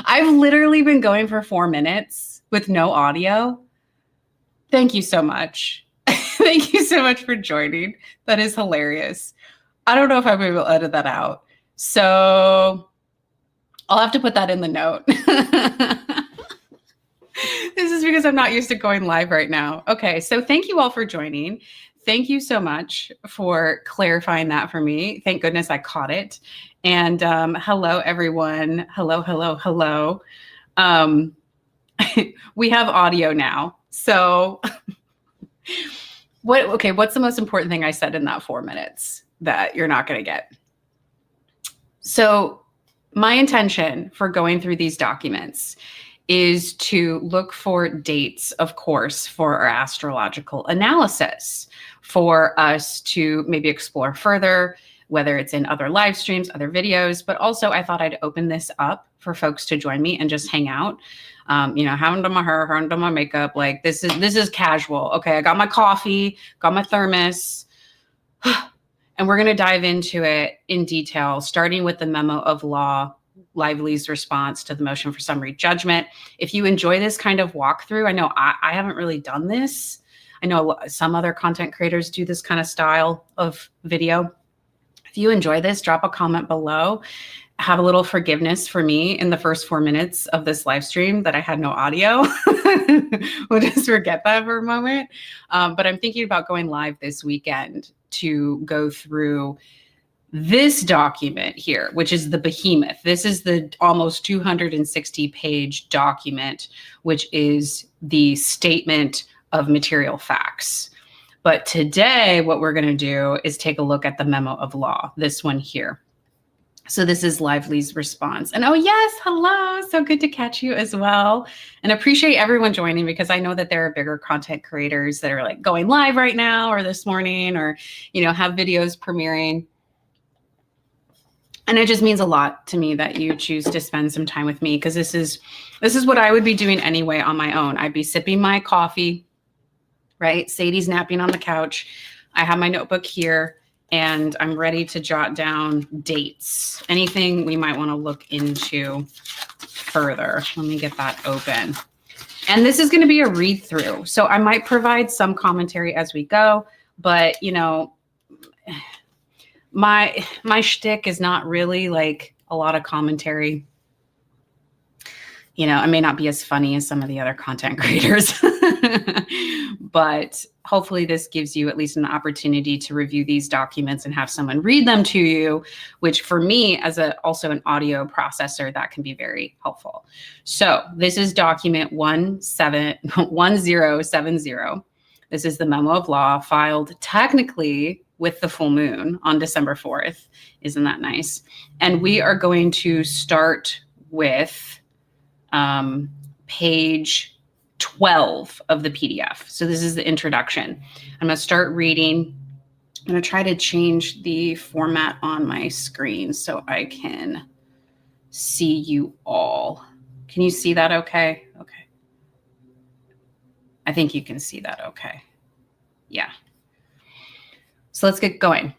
I've literally been going for 4 minutes with no audio. Thank you so much. Thank you so much for joining. That is hilarious. I don't know if I'll be able to edit that out. So I'll have to put that in the note. This is because I'm not used to going live right now. Okay, so thank you all for joining. Thank you so much for clarifying that for me. Thank goodness I caught it. And hello, everyone. Hello, hello, hello. We have audio now. So what's the most important thing I said in that 4 minutes that you're not going to get? So my intention for going through these documents is to look for dates, of course, for our astrological analysis, for us to maybe explore further, whether it's in other live streams, other videos, but also I thought I'd open this up for folks to join me and just hang out. Haven't done my hair, haven't done my makeup. Like this is casual. Okay, I got my coffee, got my thermos, and we're going to dive into it in detail, starting with the memo of law, Lively's response to the motion for summary judgment. If you enjoy this kind of walkthrough, I know I haven't really done this. I know some other content creators do this kind of style of video. If you enjoy this, drop a comment below. Have a little forgiveness for me in the first 4 minutes of this live stream that I had no audio. We'll just forget that for a moment. But I'm thinking about going live this weekend to go through this document here, which is the behemoth. This is the almost 260-page document, which is the statement of material facts. But today, what we're going to do is take a look at the memo of law, this one here. So this is Lively's response. And oh, yes, hello. So good to catch you as well. And appreciate everyone joining, because I know that there are bigger content creators that are like going live right now or this morning, or, have videos premiering. And it just means a lot to me that you choose to spend some time with me, because this is what I would be doing anyway on my own. I'd be sipping my coffee, right? Sadie's napping on the couch. I have my notebook here, and I'm ready to jot down dates, anything we might want to look into further. Let me get that open. And this is going to be a read through. So I might provide some commentary as we go, but my shtick is not really like a lot of commentary. I may not be as funny as some of the other content creators, but hopefully this gives you at least an opportunity to review these documents and have someone read them to you, which for me as also an audio processor, that can be very helpful. So this is document 1070. This is the memo of law filed technically with the full moon on December 4th. Isn't that nice? And we are going to start with page 12 of the PDF. So this is the introduction. I'm going to start reading. I'm going to try to change the format on my screen so I can see you all. Can you see that okay? Okay. I think you can see that okay. Yeah. So let's get going.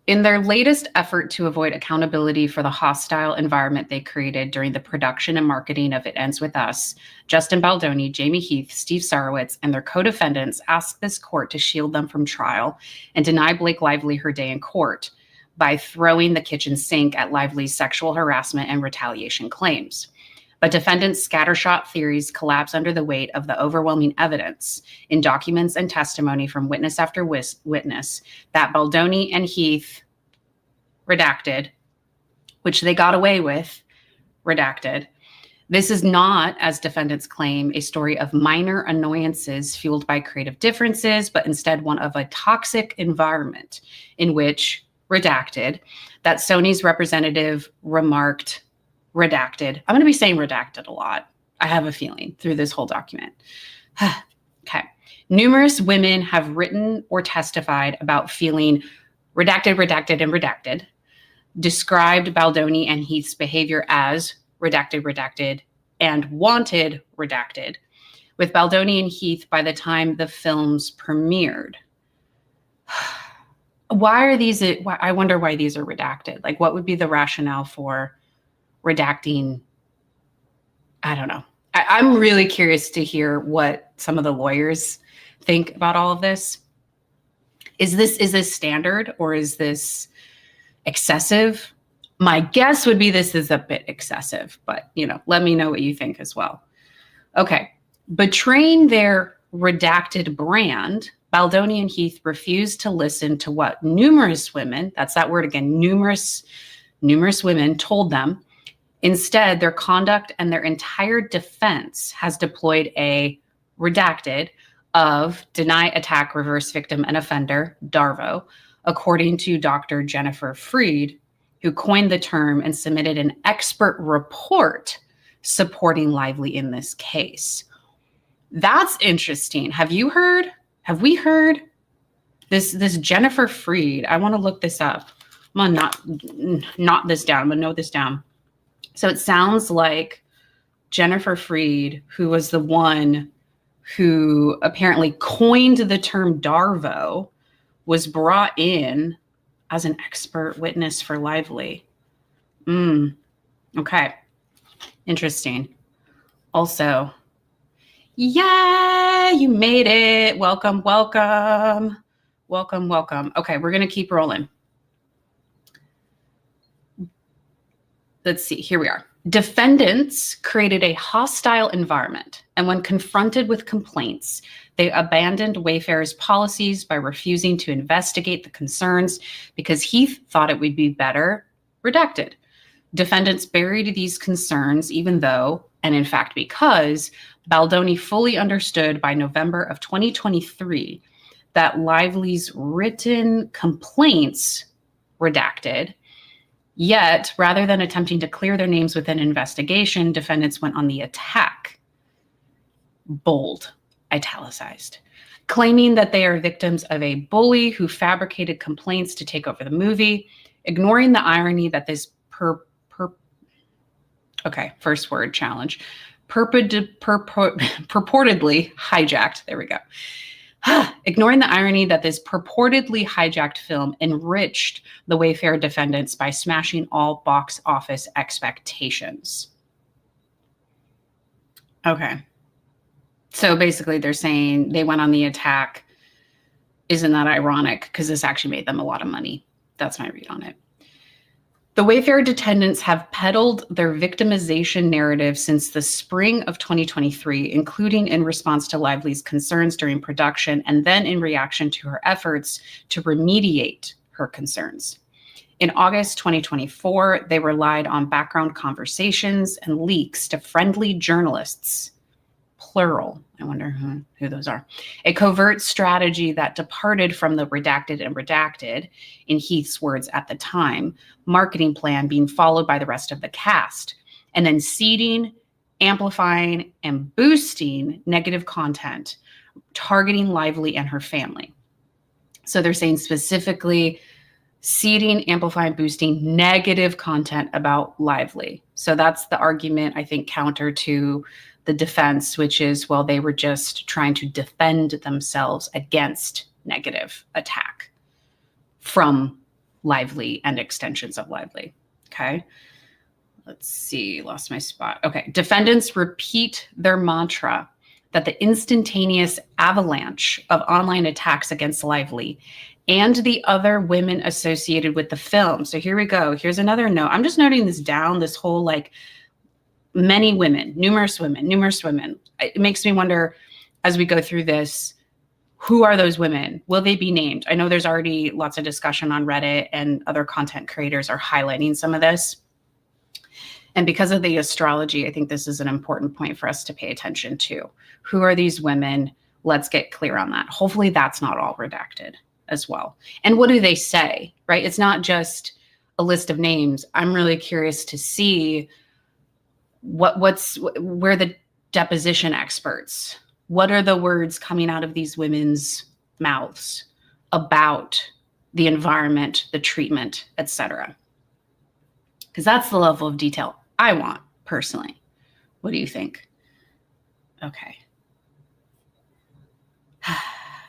In their latest effort to avoid accountability for the hostile environment they created during the production and marketing of It Ends With Us, Justin Baldoni, Jamie Heath, Steve Sarowitz, and their co-defendants asked this court to shield them from trial and deny Blake Lively her day in court by throwing the kitchen sink at Lively's sexual harassment and retaliation claims. But defendants' scattershot theories collapse under the weight of the overwhelming evidence in documents and testimony from witness after witness that Baldoni and Heath redacted, which they got away with, redacted. This is not, as defendants claim, a story of minor annoyances fueled by creative differences, but instead one of a toxic environment in which, redacted, that Sony's representative remarked, redacted. I'm going to be saying redacted a lot, I have a feeling, through this whole document. Okay. Numerous women have written or testified about feeling redacted, redacted, and redacted, described Baldoni and Heath's behavior as redacted, redacted, and wanted redacted, with Baldoni and Heath by the time the films premiered. Why are these, I wonder why these are redacted. Like, what would be the rationale for redacting I don't know. I'm really curious to hear what some of the lawyers think about all of this. Is this standard or is this excessive? My guess would be this is a bit excessive, but let me know what you think as well. Okay. Betraying their redacted brand, Baldoni and Heath refused to listen to what numerous women, that's that word again, numerous women told them. Instead, their conduct and their entire defense has deployed a redacted of deny, attack, reverse victim, and offender, DARVO, according to Dr. Jennifer Freed, who coined the term and submitted an expert report supporting Lively in this case. That's interesting. Have we heard this Jennifer Freed? I want to look this up. I'm gonna not this down. I'm gonna note this down. So it sounds like Jennifer Freed, who was the one who apparently coined the term DARVO, was brought in as an expert witness for Lively. Okay. Interesting. Also, yeah, you made it. Welcome. Okay, we're going to keep rolling. Let's see. Here we are. Defendants created a hostile environment, and when confronted with complaints, they abandoned Wayfarer's policies by refusing to investigate the concerns because Heath thought it would be better redacted. Defendants buried these concerns even though, and in fact because, Baldoni fully understood by November of 2023 that Lively's written complaints redacted. Yet, rather than attempting to clear their names with an investigation, defendants went on the attack. Bold, italicized, claiming that they are victims of a bully who fabricated complaints to take over the movie, ignoring the irony that this first word challenge, purportedly hijacked, there we go. Ignoring the irony that this purportedly hijacked film enriched the Wayfarer defendants by smashing all box office expectations. Okay. So basically they're saying they went on the attack. Isn't that ironic? Because this actually made them a lot of money. That's my read on it. The Wayfarer defendants have peddled their victimization narrative since the spring of 2023, including in response to Lively's concerns during production and then in reaction to her efforts to remediate her concerns. In August 2024, they relied on background conversations and leaks to friendly journalists, plural. I wonder who those are. A covert strategy that departed from the redacted and redacted, in Heath's words at the time, marketing plan being followed by the rest of the cast, and then seeding, amplifying, and boosting negative content, targeting Lively and her family. So they're saying specifically seeding, amplifying, boosting negative content about Lively. So that's the argument, I think, counter to the defense, which is, well, they were just trying to defend themselves against negative attack from Lively and extensions of Lively. Okay. Let's see. Lost my spot. Okay. Defendants repeat their mantra that the instantaneous avalanche of online attacks against Lively and the other women associated with the film. So here we go. Here's another note. I'm just noting this down, this whole many women, numerous women. It makes me wonder as we go through this, who are those women? Will they be named? I know there's already lots of discussion on Reddit and other content creators are highlighting some of this. And because of the astrology, I think this is an important point for us to pay attention to. Who are these women? Let's get clear on that. Hopefully that's not all redacted as well. And what do they say, right? It's not just a list of names. I'm really curious to see where the deposition experts, what are the words coming out of these women's mouths about the environment, the treatment, etc. Because that's the level of detail I want personally. What do you think? Okay.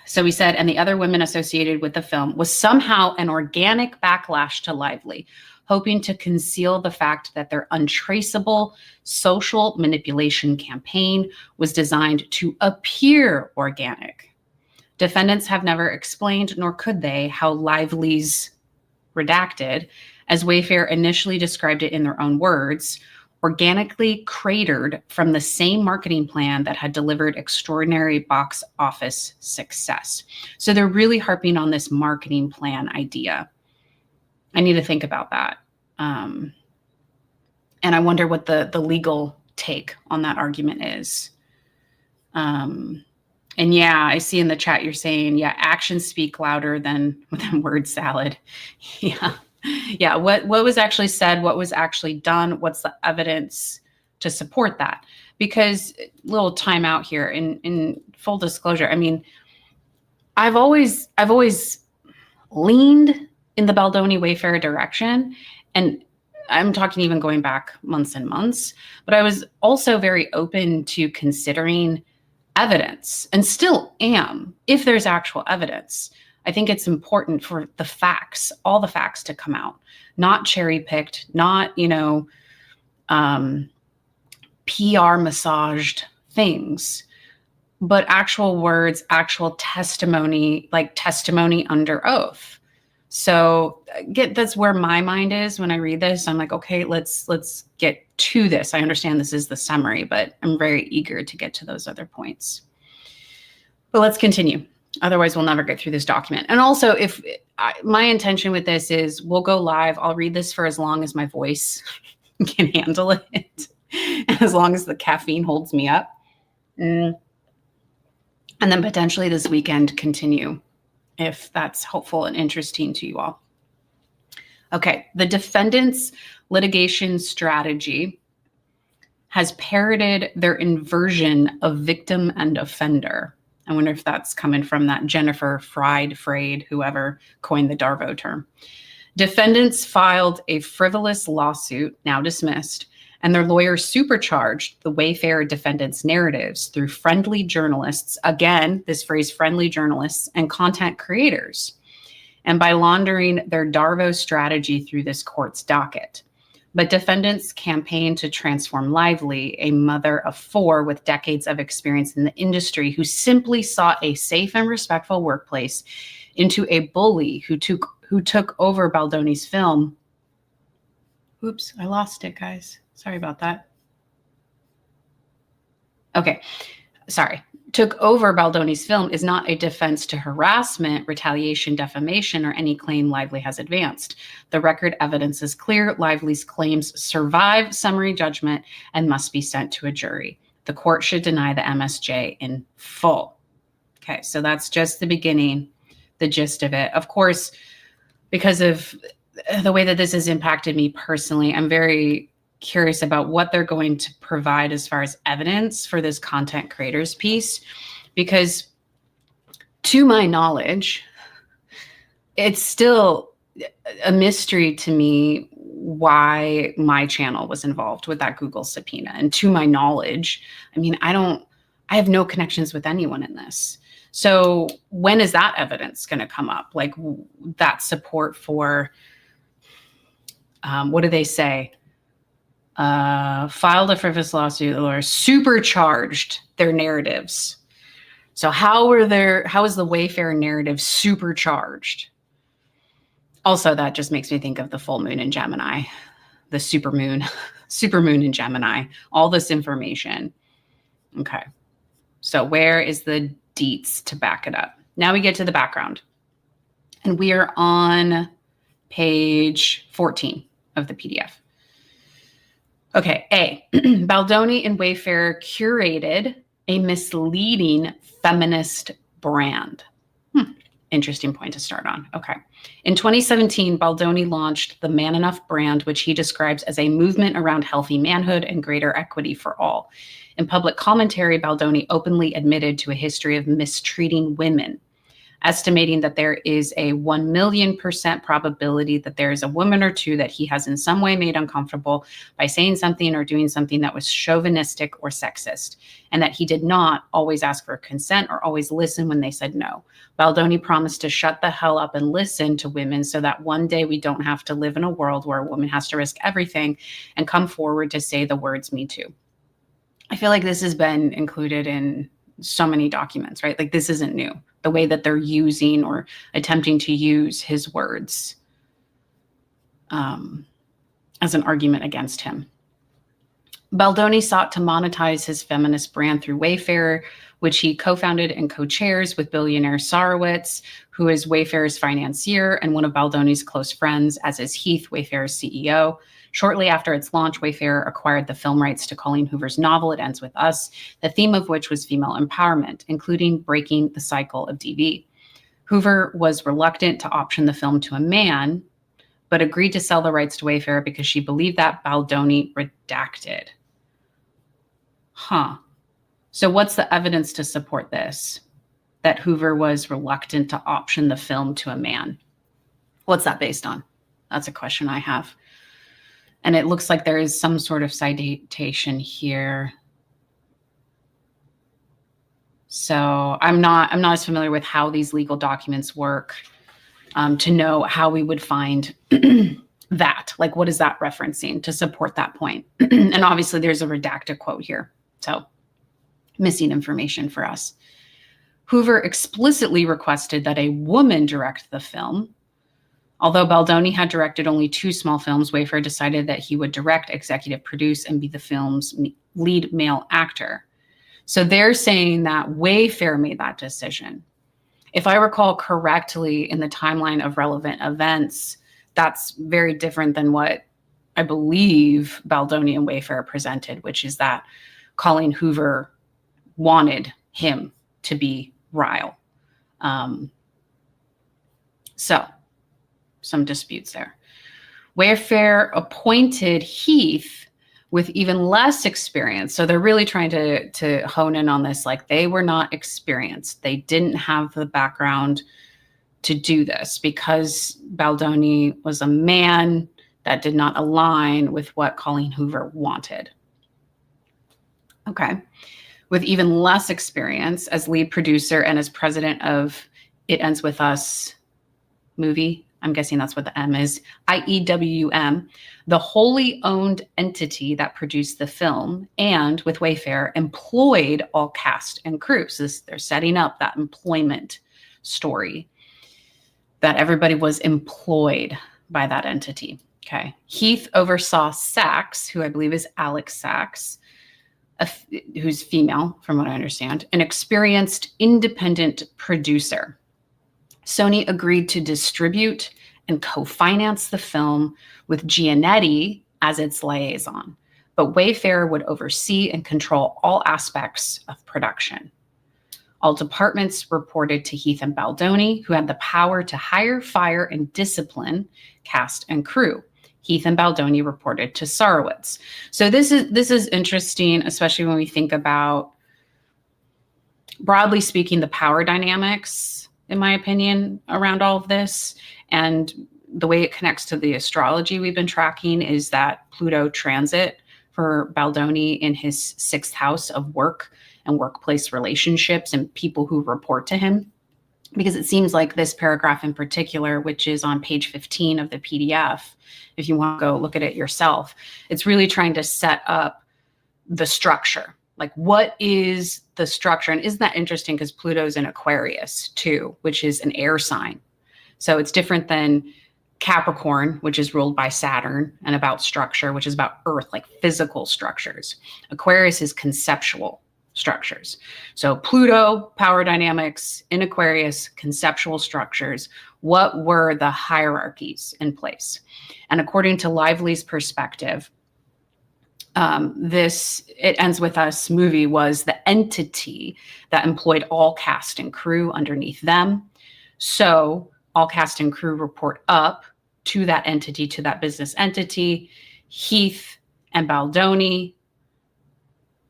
So we said, and the other women associated with the film was somehow an organic backlash to Lively, hoping to conceal the fact that their untraceable social manipulation campaign was designed to appear organic. Defendants have never explained, nor could they, how Lively's redacted, as Wayfarer initially described it in their own words, organically cratered from the same marketing plan that had delivered extraordinary box office success. So they're really harping on this marketing plan idea. I need to think about that. And I wonder what the legal take on that argument is. And yeah, I see in the chat you're saying, yeah, actions speak louder than word salad. Yeah. Yeah, what was actually said, what was actually done, what's the evidence to support that? Because little time out here in full disclosure, I mean, I've always leaned in the Baldoni Wayfarer direction, and I'm talking even going back months and months, but I was also very open to considering evidence, and still am, if there's actual evidence. I think it's important for the facts, all the facts to come out, not cherry picked, not, PR massaged things, but actual words, actual testimony, like testimony under oath. So that's where my mind is when I read this. I'm like, okay, let's get to this. I understand this is the summary, but I'm very eager to get to those other points. But let's continue. Otherwise, we'll never get through this document. And also, my intention with this is we'll go live. I'll read this for as long as my voice can handle it, as long as the caffeine holds me up. And then potentially this weekend continue, if that's helpful and interesting to you all. Okay, the defendant's litigation strategy has parroted their inversion of victim and offender. I wonder if that's coming from that Jennifer Frayed, whoever coined the Darvo term. Defendants filed a frivolous lawsuit, now dismissed, and their lawyers supercharged the Wayfarer defendants' narratives through friendly journalists, again, this phrase friendly journalists, and content creators, and by laundering their Darvo strategy through this court's docket. But defendants campaigned to transform Lively, a mother of 4 with decades of experience in the industry who simply sought a safe and respectful workplace, into a bully who took over Baldoni's film. Oops, I lost it, guys. Sorry about that. Okay, sorry. Took over Baldoni's film is not a defense to harassment, retaliation, defamation, or any claim Lively has advanced. The record evidence is clear. Lively's claims survive summary judgment and must be sent to a jury. The court should deny the MSJ in full. Okay, so that's just the beginning, the gist of it. Of course, because of the way that this has impacted me personally, I'm very curious about what they're going to provide as far as evidence for this content creators piece, because to my knowledge, it's still a mystery to me why my channel was involved with that Google subpoena. And to my knowledge, I mean, I have no connections with anyone in this. So when is that evidence going to come up? Like that support for, what do they say? Filed a frivolous lawsuit or supercharged their narratives. So how is the Wayfarer narrative supercharged? Also, that just makes me think of the full moon in Gemini, the supermoon in Gemini, all this information. Okay. So where is the deets to back it up? Now we get to the background, and we are on page 14 of the PDF. Okay, A, Baldoni and Wayfarer curated a misleading feminist brand. Interesting point to start on. Okay. In 2017, Baldoni launched the Man Enough brand, which he describes as a movement around healthy manhood and greater equity for all. In public commentary, Baldoni openly admitted to a history of mistreating women. estimating that there is a 1,000,000% probability that there is a woman or two that he has in some way made uncomfortable by saying something or doing something that was chauvinistic or sexist, and that he did not always ask for consent or always listen when they said no. Baldoni promised to shut the hell up and listen to women so that one day we don't have to live in a world where a woman has to risk everything and come forward to say the words "me too." I feel like this has been included in so many documents, right? Like, this isn't new. The way that they're using or attempting to use his words as an argument against him. Baldoni sought to monetize his feminist brand through Wayfarer, which he co-founded and co-chairs with billionaire Sarowitz, who is Wayfarer's financier and one of Baldoni's close friends, as is Heath, Wayfarer's CEO. Shortly after its launch, Wayfarer acquired the film rights to Colleen Hoover's novel, It Ends With Us, the theme of which was female empowerment, including breaking the cycle of DV. Hoover was reluctant to option the film to a man, but agreed to sell the rights to Wayfarer because she believed that Baldoni redacted. So what's the evidence to support this? That Hoover was reluctant to option the film to a man? What's that based on? That's a question I have. And it looks like there is some sort of citation here. So I'm not as familiar with how these legal documents work to know how we would find that. Like, what is that referencing to support that point? And obviously there's a redacted quote here. So missing information for us. Hoover explicitly requested that a woman direct the film. Although Baldoni had directed only 2 small films, Wayfarer decided that he would direct, executive produce, and be the film's lead male actor. So they're saying that Wayfarer made that decision. If I recall correctly in the timeline of relevant events, that's very different than what I believe Baldoni and Wayfarer presented, which is that Colleen Hoover wanted him to be Ryle. So some disputes there. Wayfarer appointed Heath with even less experience. So they're really trying to hone in on this. Like, they were not experienced. They didn't have the background to do this because Baldoni was a man that did not align with what Colleen Hoover wanted. Okay. With even less experience as lead producer and as president of It Ends With Us movie, I'm guessing that's what the M is, IEWM, the wholly owned entity that produced the film, and with Wayfarer, employed all cast and crew. So they're setting up that employment story, that everybody was employed by that entity. Okay. Heath oversaw Sachs, who I believe is Alex Sachs, who's female, from what I understand, an experienced independent producer. Sony agreed to distribute and co-finance the film with Giannetti as its liaison, but Wayfarer would oversee and control all aspects of production. All departments reported to Heath and Baldoni, who had the power to hire, fire, and discipline cast and crew. Heath and Baldoni reported to Sarowitz. So this is interesting, especially when we think about, broadly speaking, the power dynamics, in my opinion, around all of this. And the way it connects to the astrology we've been tracking is that Pluto transit for Baldoni in his 6th house of work and workplace relationships and people who report to him. Because it seems like this paragraph in particular, which is on page 15 of the PDF, if you want to go look at it yourself, it's really trying to set up the structure. Like, what is the structure? And isn't that interesting? Because Pluto's in Aquarius too, which is an air sign. So it's different than Capricorn, which is ruled by Saturn and about structure, which is about Earth, like physical structures. Aquarius is conceptual structures. So Pluto, power dynamics, in Aquarius, conceptual structures. What were the hierarchies in place? And according to Lively's perspective, this It Ends With Us movie was the entity that employed all cast and crew underneath them. So all cast and crew report up to that entity, to that business entity. Heath and Baldoni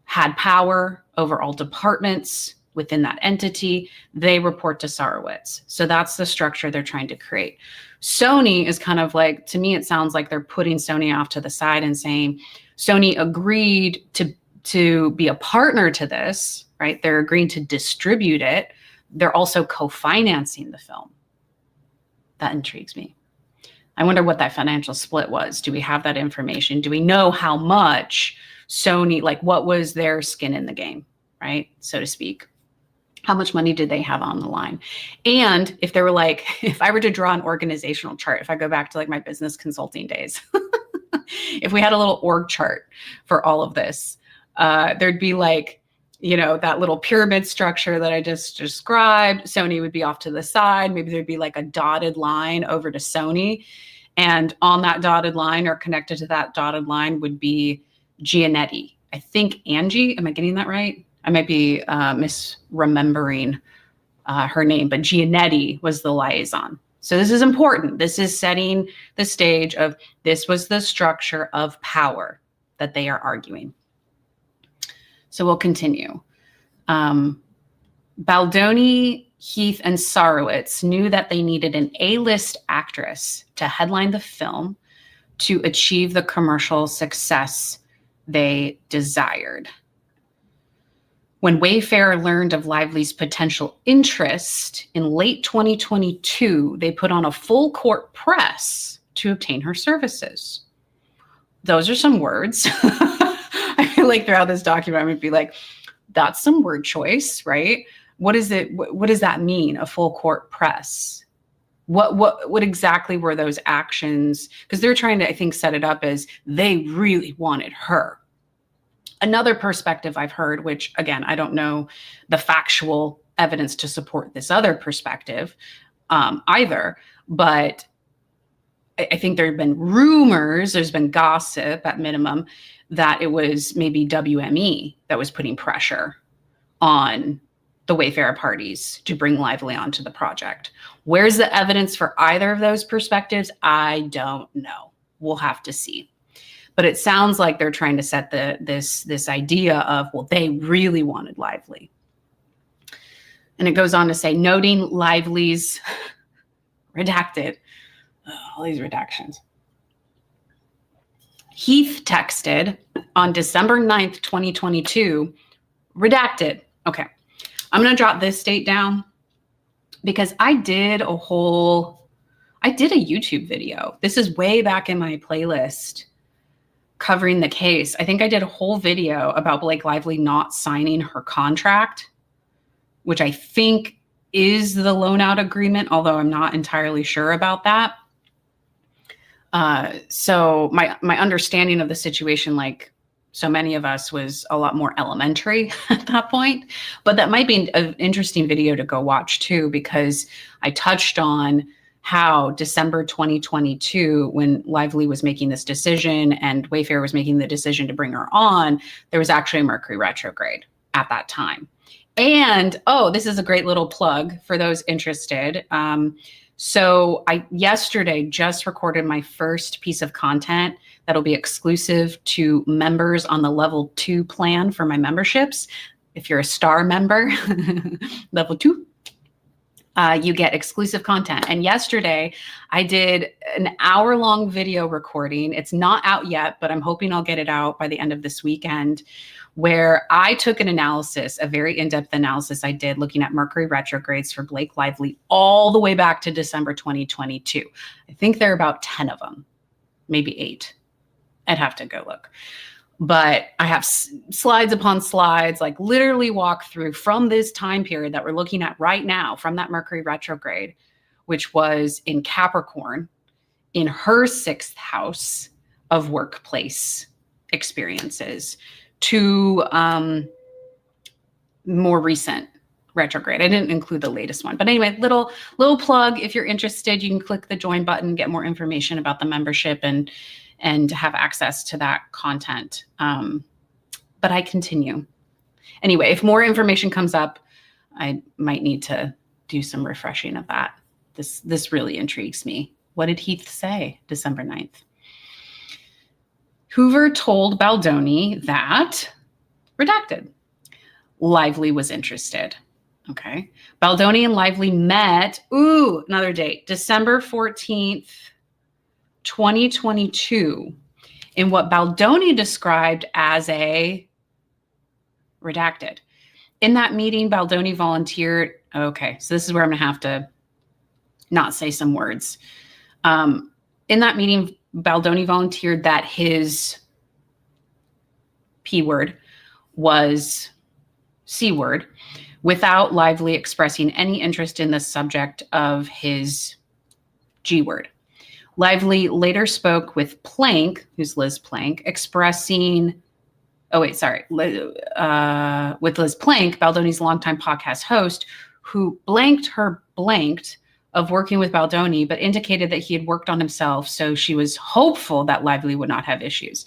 had power over all departments, within that entity. They report to Sarowitz. So that's the structure they're trying to create. Sony is kind of like, to me, it sounds like they're putting Sony off to the side and saying, Sony agreed to be a partner to this, right? They're agreeing to distribute it. They're also co-financing the film. That intrigues me. I wonder what that financial split was. Do we have that information? Do we know how much Sony, like what was their skin in the game, right? So to speak. How much money did they have on the line? And if they were like, if I were to draw an organizational chart, if I go back to like my business consulting days, if we had a little org chart for all of this, there'd be like, you know, that little pyramid structure that I just described. Sony would be off to the side. Maybe there'd be like a dotted line over to Sony. And on that dotted line or connected to that dotted line would be Giannetti. I think Angie, am I getting that right? I might be misremembering her name, but Giannetti was the liaison. So this is important. This is setting the stage of this was the structure of power that they are arguing. So we'll continue. Baldoni, Heath, and Sarowitz knew that they needed an A-list actress to headline the film to achieve the commercial success they desired. When Wayfarer learned of Lively's potential interest in late 2022, they put on a full court press to obtain her services. Those are some words. I feel like throughout this document, I'm going to be like, that's some word choice, right? What is it? What does that mean? A full court press? What exactly were those actions? Because they're trying to, I think, set it up as they really wanted her. Another perspective I've heard, which again, I don't know the factual evidence to support this other perspective either, but I think there have been rumors, there's been gossip at minimum, that it was maybe WME that was putting pressure on the Wayfarer parties to bring Lively onto the project. Where's the evidence for either of those perspectives? I don't know. We'll have to see. But it sounds like they're trying to set this idea of, well, they really wanted Lively. And it goes on to say, noting Lively's redacted, all these redactions. Heath texted on December 9th, 2022, redacted. Okay, I'm going to drop this date down because I did a YouTube video. This is way back in my playlist covering the case. I think I did a whole video about Blake Lively not signing her contract, which I think is the loan out agreement, although I'm not entirely sure about that. So my understanding of the situation, like so many of us, was a lot more elementary at that point. But that might be an interesting video to go watch too, because I touched on how December 2022, when Lively was making this decision and Wayfarer was making the decision to bring her on, there was actually a Mercury retrograde at that time. And, oh, this is a great little plug for those interested. So I yesterday just recorded my first piece of content that'll be exclusive to members on the level 2 plan for my memberships. If you're a star member, level 2, you get exclusive content. And yesterday I did an hour-long video recording. It's not out yet, but I'm hoping I'll get it out by the end of this weekend, where I took an analysis, a very in-depth analysis I did looking at Mercury retrogrades for Blake Lively all the way back to December 2022. I think there are about 10 of them, maybe 8. I'd have to go look. But I have slides upon slides, like literally walk through from this time period that we're looking at right now, from that Mercury retrograde, which was in Capricorn, in her 6th house of workplace experiences, to more recent retrograde. I didn't include the latest one. But anyway, little plug. If you're interested, you can click the join button, get more information about the membership and have access to that content. But I continue. Anyway, if more information comes up, I might need to do some refreshing of that. This really intrigues me. What did Heath say December 9th? Hoover told Baldoni that, redacted, Lively was interested. Okay. Baldoni and Lively met, another date, December 14th, 2022, in what Baldoni described as a redacted. In that meeting, Baldoni volunteered. Okay, so this is where I'm going to have to not say some words. In that meeting, Baldoni volunteered that his P word was C word, without Lively expressing any interest in the subject of his G word. Lively later spoke with Plank, who's Liz Plank, expressing, with Liz Plank, Baldoni's longtime podcast host, who blanked her blanked of working with Baldoni, but indicated that he had worked on himself, so she was hopeful that Lively would not have issues.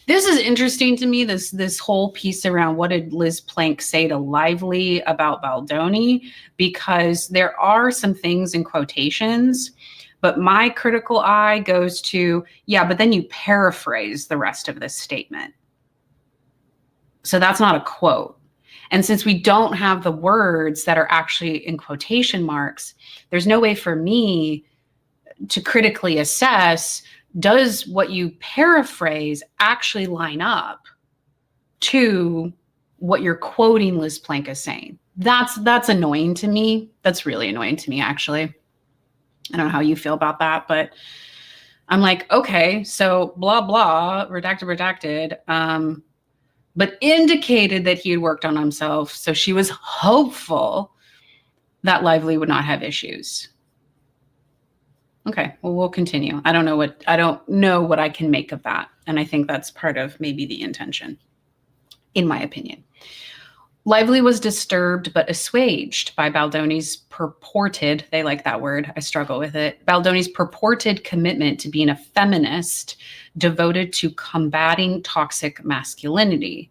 This is interesting to me, this whole piece around what did Liz Plank say to Lively about Baldoni, because there are some things in quotations, but my critical eye goes to, but then you paraphrase the rest of this statement. So that's not a quote. And since we don't have the words that are actually in quotation marks, there's no way for me to critically assess, does what you paraphrase actually line up to what you're quoting Liz Plank is saying? That's annoying to me. That's really annoying to me, actually. I don't know how you feel about that, but I'm like, okay, so blah, blah, redacted, but indicated that he had worked on himself. So she was hopeful that Lively would not have issues. Okay, well, we'll continue. I don't know what I can make of that. And I think that's part of maybe the intention, in my opinion. Lively was disturbed but assuaged by Baldoni's purported, they like that word, I struggle with it, Baldoni's purported commitment to being a feminist devoted to combating toxic masculinity.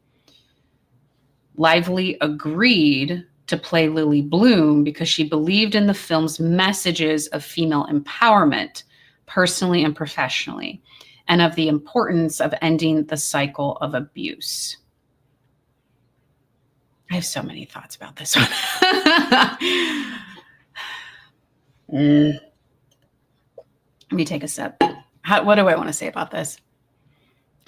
Lively agreed to play Lily Bloom because she believed in the film's messages of female empowerment, personally and professionally, and of the importance of ending the cycle of abuse. I have so many thoughts about this one. Let me take a sip. What do I want to say about this?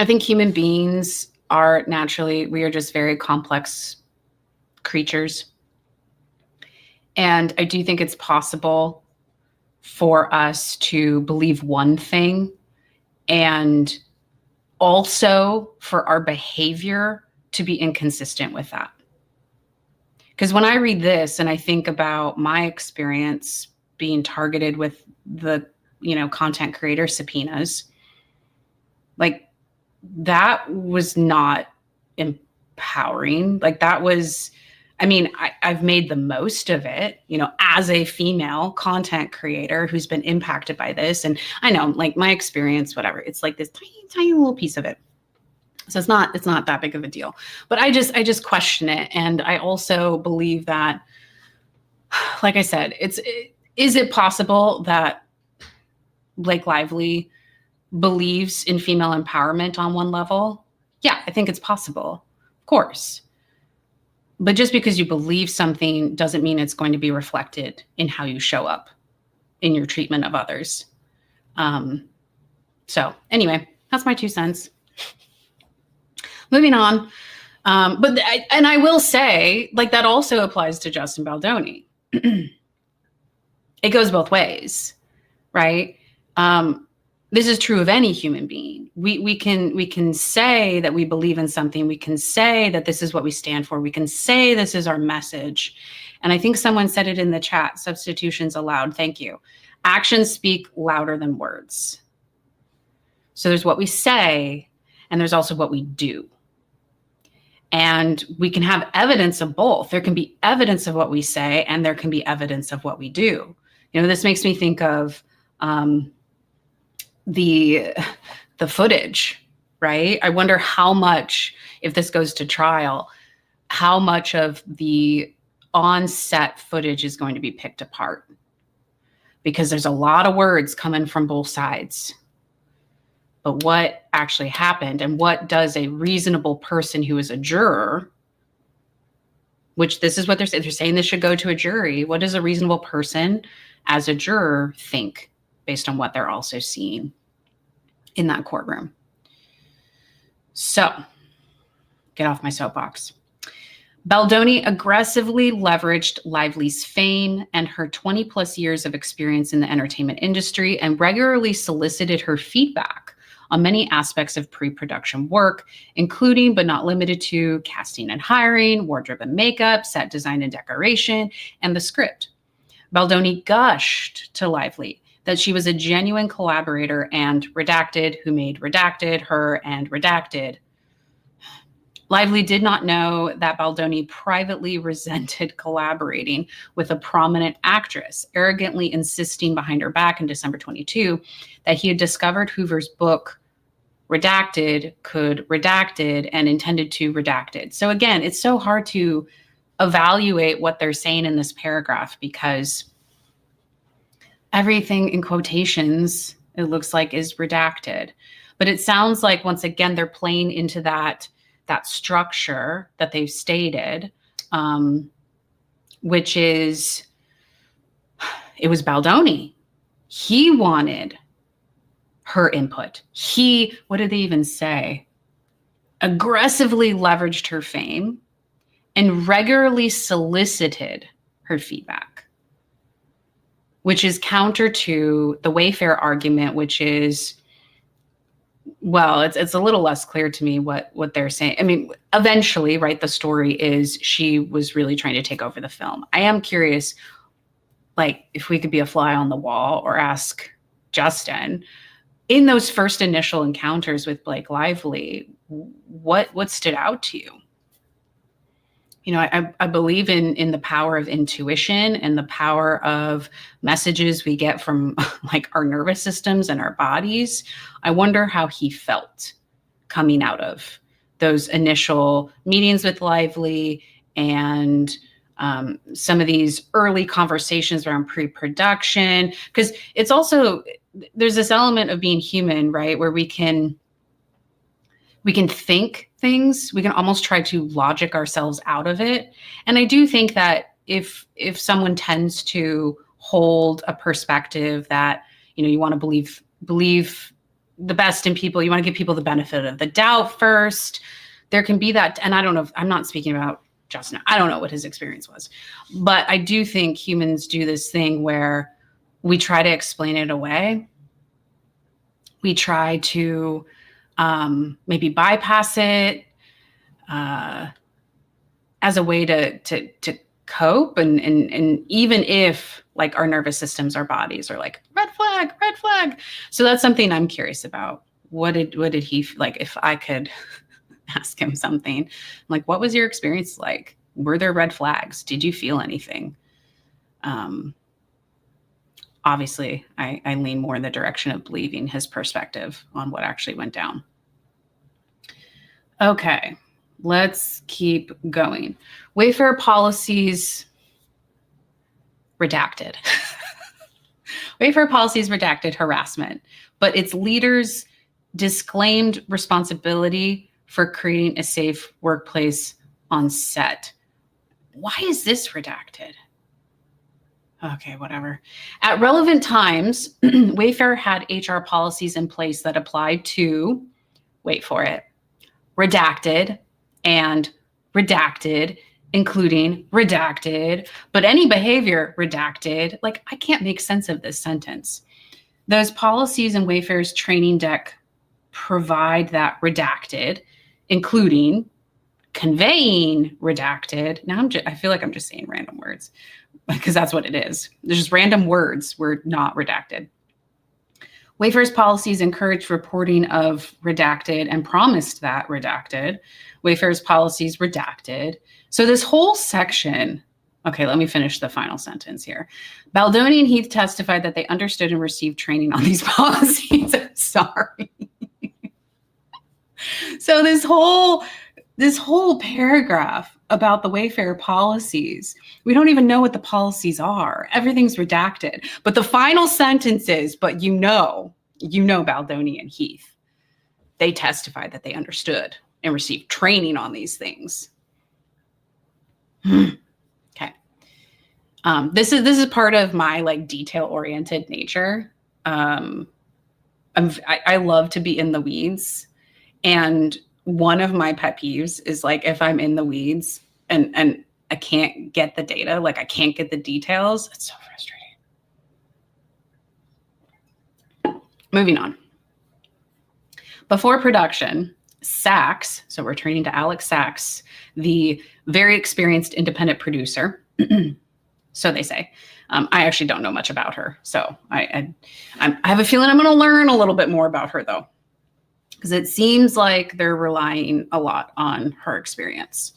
I think human beings are we are just very complex creatures. And I do think it's possible for us to believe one thing and also for our behavior to be inconsistent with that. Because when I read this and I think about my experience being targeted with the, content creator subpoenas, like that was not empowering. Like that was, I've made the most of it, as a female content creator who's been impacted by this. And I know, like my experience, whatever, it's like this tiny, tiny little piece of it. So it's not that big of a deal, but I just question it. And I also believe that, like I said, is it possible that Blake Lively believes in female empowerment on one level? Yeah, I think it's possible, of course. But just because you believe something doesn't mean it's going to be reflected in how you show up in your treatment of others. So anyway, that's my 2 cents. Moving on. But I will say, like, that also applies to Justin Baldoni. It goes both ways, right? This is true of any human being. We can say that we believe in something. We can say that this is what we stand for. We can say this is our message. And I think someone said it in the chat, substitutions allowed. Thank you. Actions speak louder than words. So there's what we say, and there's also what we do. And we can have evidence of both. There can be evidence of what we say, and there can be evidence of what we do. This makes me think of the footage, right? I wonder how much, if this goes to trial, how much of the on-set footage is going to be picked apart, because there's a lot of words coming from both sides. But what actually happened, and what does a reasonable person who is a juror which this is what they're saying. They're saying this should go to a jury. What does a reasonable person as a juror think based on what they're also seeing in that courtroom? So, get off my soapbox. Baldoni aggressively leveraged Lively's fame and her 20 plus years of experience in the entertainment industry and regularly solicited her feedback on many aspects of pre-production work, including but not limited to casting and hiring, wardrobe and makeup, set design and decoration, and the script. Baldoni gushed to Lively that she was a genuine collaborator and redacted, who made redacted, her, and redacted. Lively did not know that Baldoni privately resented collaborating with a prominent actress, arrogantly insisting behind her back in December 22 that he had discovered Hoover's book, Redacted, could redacted, and intended to redacted. So again, it's so hard to evaluate what they're saying in this paragraph because everything in quotations, it looks like, is redacted. But it sounds like, once again, they're playing into that structure that they've stated, which is, it was Baldoni. He wanted her input. He, what did they even say? Aggressively leveraged her fame and regularly solicited her feedback, which is counter to the Wayfarer argument, which is, well, it's a little less clear to me what they're saying. I mean, eventually, right, the story is she was really trying to take over the film. I am curious, like, if we could be a fly on the wall or ask Justin, in those first initial encounters with Blake Lively, what stood out to you? You know, I believe in the power of intuition and the power of messages we get from like our nervous systems and our bodies. I wonder how he felt coming out of those initial meetings with Lively and some of these early conversations around pre-production, because it's also, there's this element of being human, right, where we can think things, we can almost try to logic ourselves out of it. And I do think that if someone tends to hold a perspective that, you know, you want to believe the best in people, you want to give people the benefit of the doubt first, there can be that. And I don't know if, I'm not speaking about Justin, I don't know what his experience was, but I do think humans do this thing where we try to explain it away. We try to maybe bypass it as a way to cope, and even if like our nervous systems, our bodies are like red flag. So that's something I'm curious about. What did he like? If I could ask him something, like, what was your experience like? Were there red flags? Did you feel anything? Obviously, I lean more in the direction of believing his perspective on what actually went down. Okay, let's keep going. Wayfarer policies redacted. Wayfarer policies redacted harassment, but its leaders disclaimed responsibility for creating a safe workplace on set. Why is this redacted? Okay, whatever. At relevant times, Wayfarer had HR policies in place that applied to, wait for it, redacted and redacted, including redacted, but any behavior redacted. Like, I can't make sense of this sentence. Those policies in Wayfarer's training deck provide that redacted, including conveying redacted. Now I feel like I'm just saying random words because that's what it is. There's just random words were not redacted. Wayfarer's policies encouraged reporting of redacted and promised that redacted. Wayfarer's policies redacted. So this whole section, okay, let me finish the final sentence here. Baldoni and Heath testified that they understood and received training on these policies. I'm sorry. So this whole paragraph about the Wayfarer policies, we don't even know what the policies are. Everything's redacted. But the final sentence is, but you know Baldoni and Heath, they testified that they understood and received training on these things. Okay. This is part of my like detail-oriented nature. I love to be in the weeds. And one of my pet peeves is like if I'm in the weeds and I can't get the data, like I can't get the details, it's so frustrating. Moving on. Before production, Sachs, so we're turning to Alex Sachs, the very experienced independent producer, so they say. I actually don't know much about her, so I have a feeling I'm going to learn a little bit more about her, though, because it seems like they're relying a lot on her experience.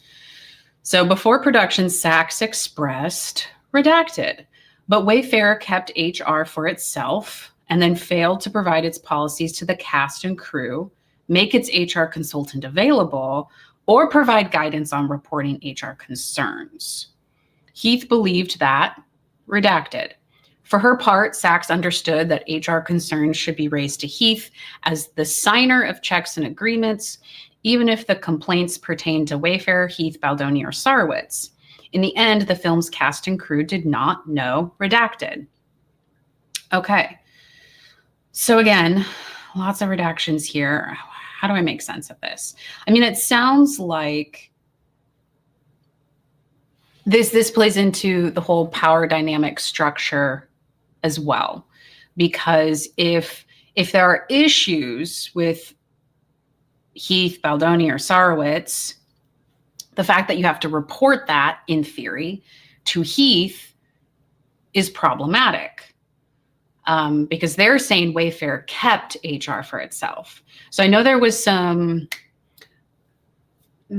So before production, Sachs expressed redacted, but Wayfarer kept HR for itself and then failed to provide its policies to the cast and crew, make its HR consultant available, or provide guidance on reporting HR concerns. Heath believed that redacted. For her part, Sachs understood that HR concerns should be raised to Heath as the signer of checks and agreements, even if the complaints pertain to Wayfarer, Heath, Baldoni, or Sarwitz. In the end, the film's cast and crew did not know redacted. Okay. So again, lots of redactions here. How do I make sense of this? I mean, it sounds like this plays into the whole power dynamic structure as well, because if there are issues with Heath, Baldoni, or Sarwitz, the fact that you have to report that in theory to Heath is problematic, because they're saying Wayfarer kept HR for itself. So I know there was some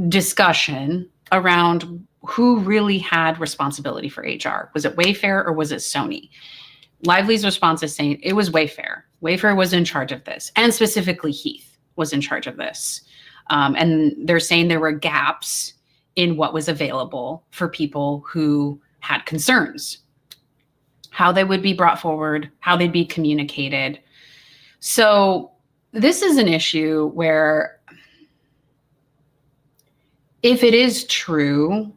discussion around who really had responsibility for HR. Was it Wayfarer or was it Sony? Lively's response is saying it was Wayfarer. Wayfarer was in charge of this, and specifically Heath was in charge of this. And they're saying there were gaps in what was available for people who had concerns, how they would be brought forward, how they'd be communicated. So this is an issue where if it is true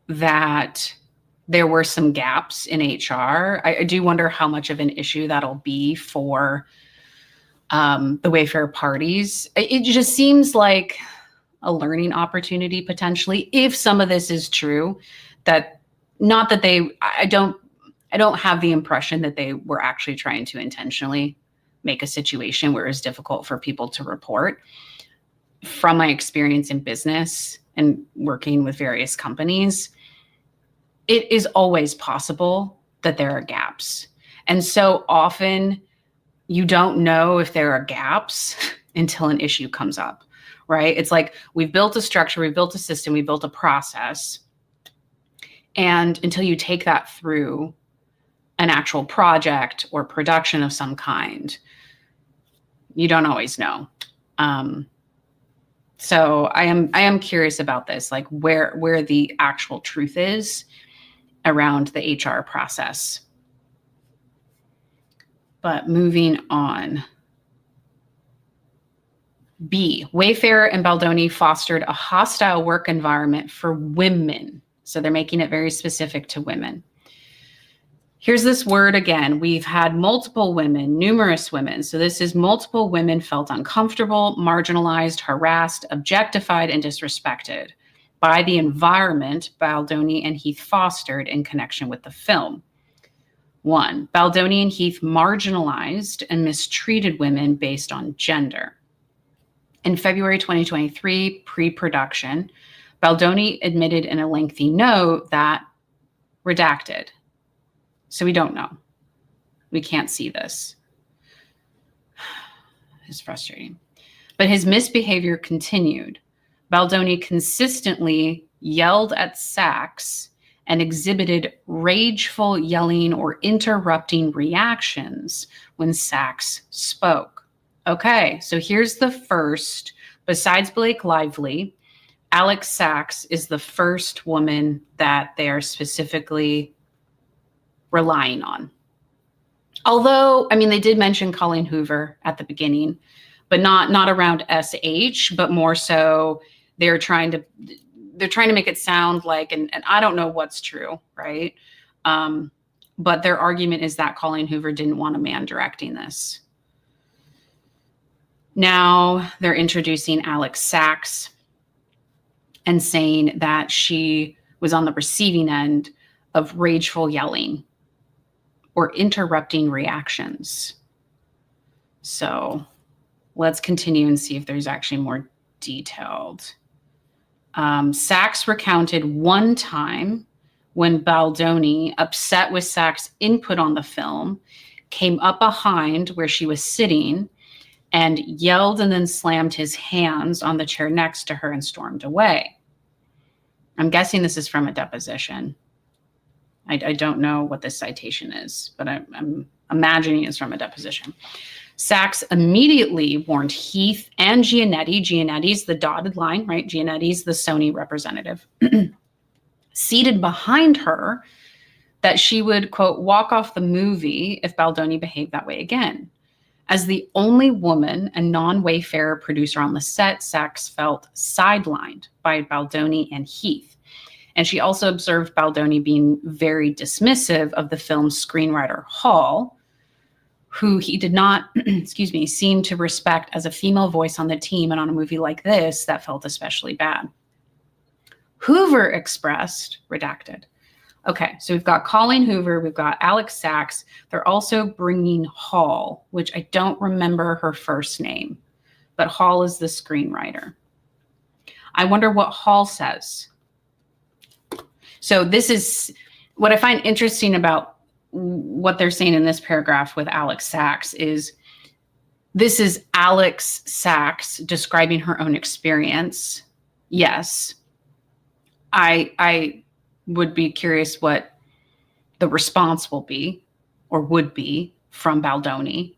that there were some gaps in HR, I do wonder how much of an issue that'll be for the Wayfarer parties. It just seems like a learning opportunity potentially, if some of this is true, that not that I don't have the impression that they were actually trying to intentionally make a situation where it's difficult for people to report. From my experience in business and working with various companies, it is always possible that there are gaps. And so often you don't know if there are gaps until an issue comes up, right? It's like we've built a structure, we've built a system, we built a process. And until you take that through an actual project or production of some kind, you don't always know. So I am curious about this, like where the actual truth is around the HR process. But moving on. B, Wayfarer and Baldoni fostered a hostile work environment for women. So they're making it very specific to women. Here's this word again. We've had multiple women, numerous women. So this is multiple women felt uncomfortable, marginalized, harassed, objectified, and disrespected by the environment Baldoni and Heath fostered in connection with the film. 1, Baldoni and Heath marginalized and mistreated women based on gender. In February 2023, pre-production, Baldoni admitted in a lengthy note that redacted. So we don't know. We can't see this. It's frustrating. But his misbehavior continued. Baldoni consistently yelled at Sachs and exhibited rageful yelling or interrupting reactions when Sachs spoke. Okay, so here's the first, besides Blake Lively, Alex Sachs is the first woman that they are specifically relying on. Although, I mean, they did mention Colleen Hoover at the beginning, but not around SH, but more so they're trying to, they're trying to make it sound like, and I don't know what's true, right? But their argument is that Colleen Hoover didn't want a man directing this. Now they're introducing Alex Sachs and saying that she was on the receiving end of rageful yelling or interrupting reactions. So let's continue and see if there's actually more detailed. Sachs recounted one time when Baldoni, upset with Sachs' input on the film, came up behind where she was sitting and yelled and then slammed his hands on the chair next to her and stormed away. I'm guessing this is from a deposition. I don't know what this citation is, but I'm imagining it's from a deposition. Sachs immediately warned Heath and Giannetti. Giannetti's the dotted line, right? Giannetti's the Sony representative. Seated behind her, that she would, quote, walk off the movie if Baldoni behaved that way again. As the only woman and non-Wayfarer producer on the set, Sachs felt sidelined by Baldoni and Heath. And she also observed Baldoni being very dismissive of the film's screenwriter, Hall, who he did not, seem to respect as a female voice on the team. And on a movie like this, that felt especially bad. Hoover expressed, redacted. Okay, so we've got Colleen Hoover, we've got Alex Sachs. They're also bringing Hall, which I don't remember her first name, but Hall is the screenwriter. I wonder what Hall says. So this is what I find interesting about what they're saying in this paragraph with Alex Sachs is this is Alex Sachs describing her own experience. Yes. I would be curious what the response will be or would be from Baldoni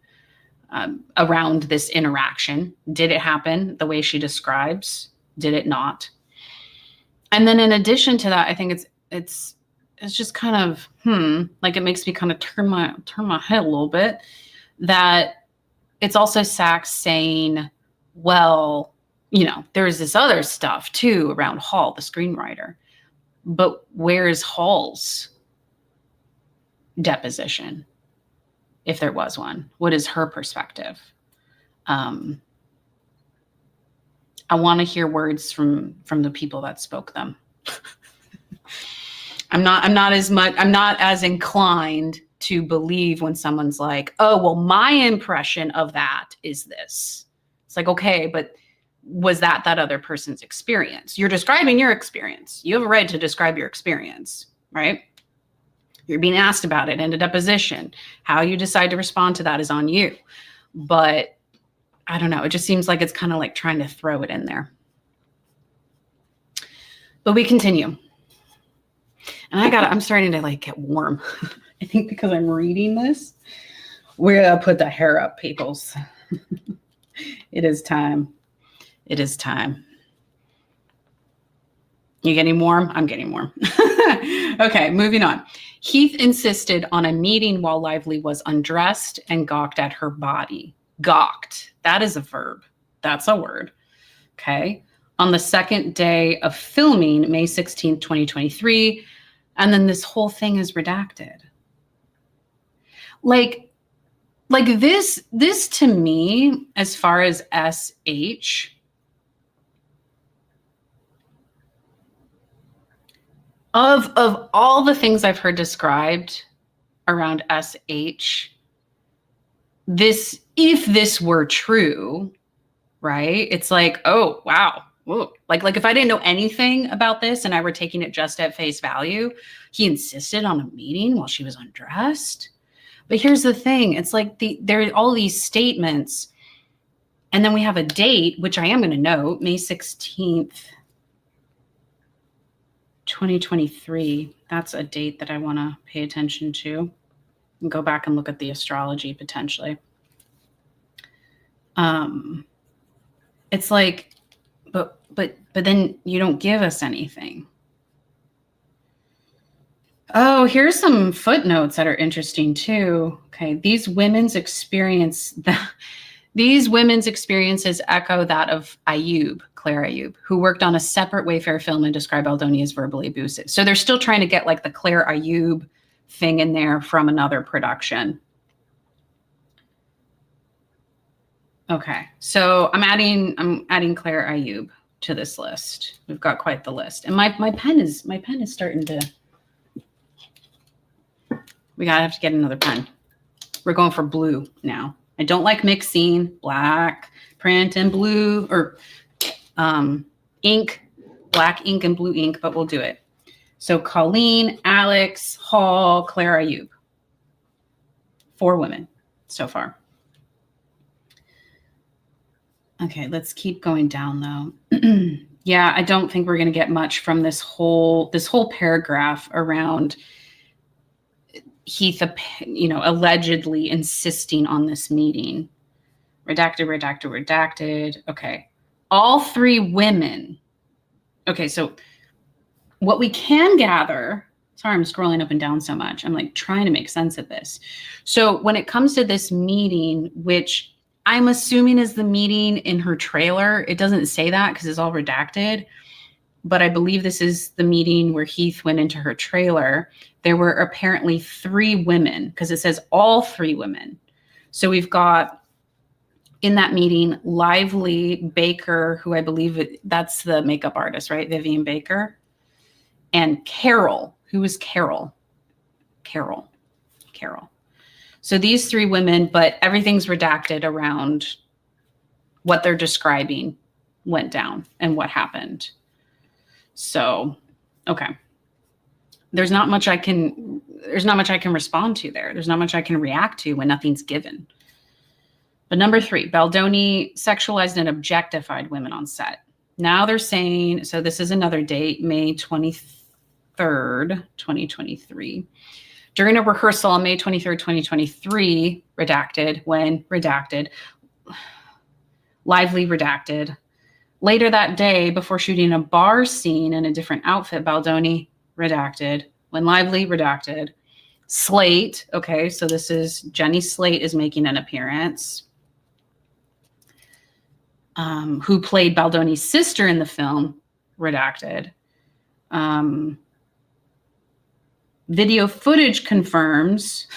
around this interaction. Did it happen the way she describes? Did it not? And then in addition to that, I think it's just kind of, like it makes me kind of turn my head a little bit that it's also Sachs saying, well, you know, there's this other stuff too around Hall, the screenwriter. But where is Hall's deposition, if there was one? What is her perspective? I want to hear words from the people that spoke them. I'm not as inclined to believe when someone's like, oh, well, my impression of that is this. It's like, okay, but was that other person's experience? You're describing your experience. You have a right to describe your experience, right? You're being asked about it in a deposition. How you decide to respond to that is on you. But I don't know. It just seems like it's kind of like trying to throw it in there. But we continue. And I'm starting to like get warm. I think because I'm reading this. We're going to put the hair up, peoples. It is time. It is time. You getting warm? I'm getting warm. Okay, moving on. Heath insisted on a meeting while Lively was undressed and gawked at her body. Gawked. That is a verb. That's a word. Okay. On the second day of filming, May 16th, 2023. And then this whole thing is redacted. Like this to me, as far as SH, of all the things I've heard described around SH, this, if this were true, right? It's like, oh, wow. Whoa. Like if I didn't know anything about this and I were taking it just at face value, he insisted on a meeting while she was undressed. But here's the thing. It's like there are all these statements. And then we have a date, which I am going to note, May 16th, 2023. That's a date that I want to pay attention to and go back and look at the astrology potentially. It's like, but then you don't give us anything. Oh, here's some footnotes that are interesting too. Okay, these women's experiences echo that of Ayub, Claire Ayub, who worked on a separate Wayfarer film and described Baldoni as verbally abusive. So they're still trying to get like the Claire Ayub thing in there from another production. Okay, so I'm adding Claire Ayub to this list. We've got quite the list, and my pen is starting to. We gotta have to get another pen. We're going for blue now. I don't like mixing black print and blue or ink, black ink and blue ink, but we'll do it. So Colleen, Alex, Hall, Claire Ayub. 4 women so far. Okay, let's keep going down though. Yeah, I don't think we're going to get much from this whole paragraph around Heath, allegedly insisting on this meeting. Redacted, redacted, redacted. Okay. All 3 women. Okay, so what we can gather, sorry, I'm scrolling up and down so much. I'm like trying to make sense of this. So when it comes to this meeting, which I'm assuming is the meeting in her trailer, it doesn't say that because it's all redacted, but I believe this is the meeting where Heath went into her trailer. There were apparently 3 women because it says all 3 women. So we've got in that meeting, Lively, Baker, who I believe that's the makeup artist, right? Vivian Baker. And Carol. Who is Carol? Carol. So these 3 women, but everything's redacted around what they're describing went down and what happened. So, okay. There's not much I can respond to there. There's not much I can react to when nothing's given. But number 3, Baldoni sexualized and objectified women on set. Now they're saying, so this is another date, May 23rd, 2023. During a rehearsal on May 23rd, 2023, redacted, when redacted, Lively redacted. Later that day, before shooting a bar scene in a different outfit, Baldoni redacted, when Lively redacted. Slate, okay, so this is Jenny Slate is making an appearance. Who played Baldoni's sister in the film, redacted. Video footage confirms,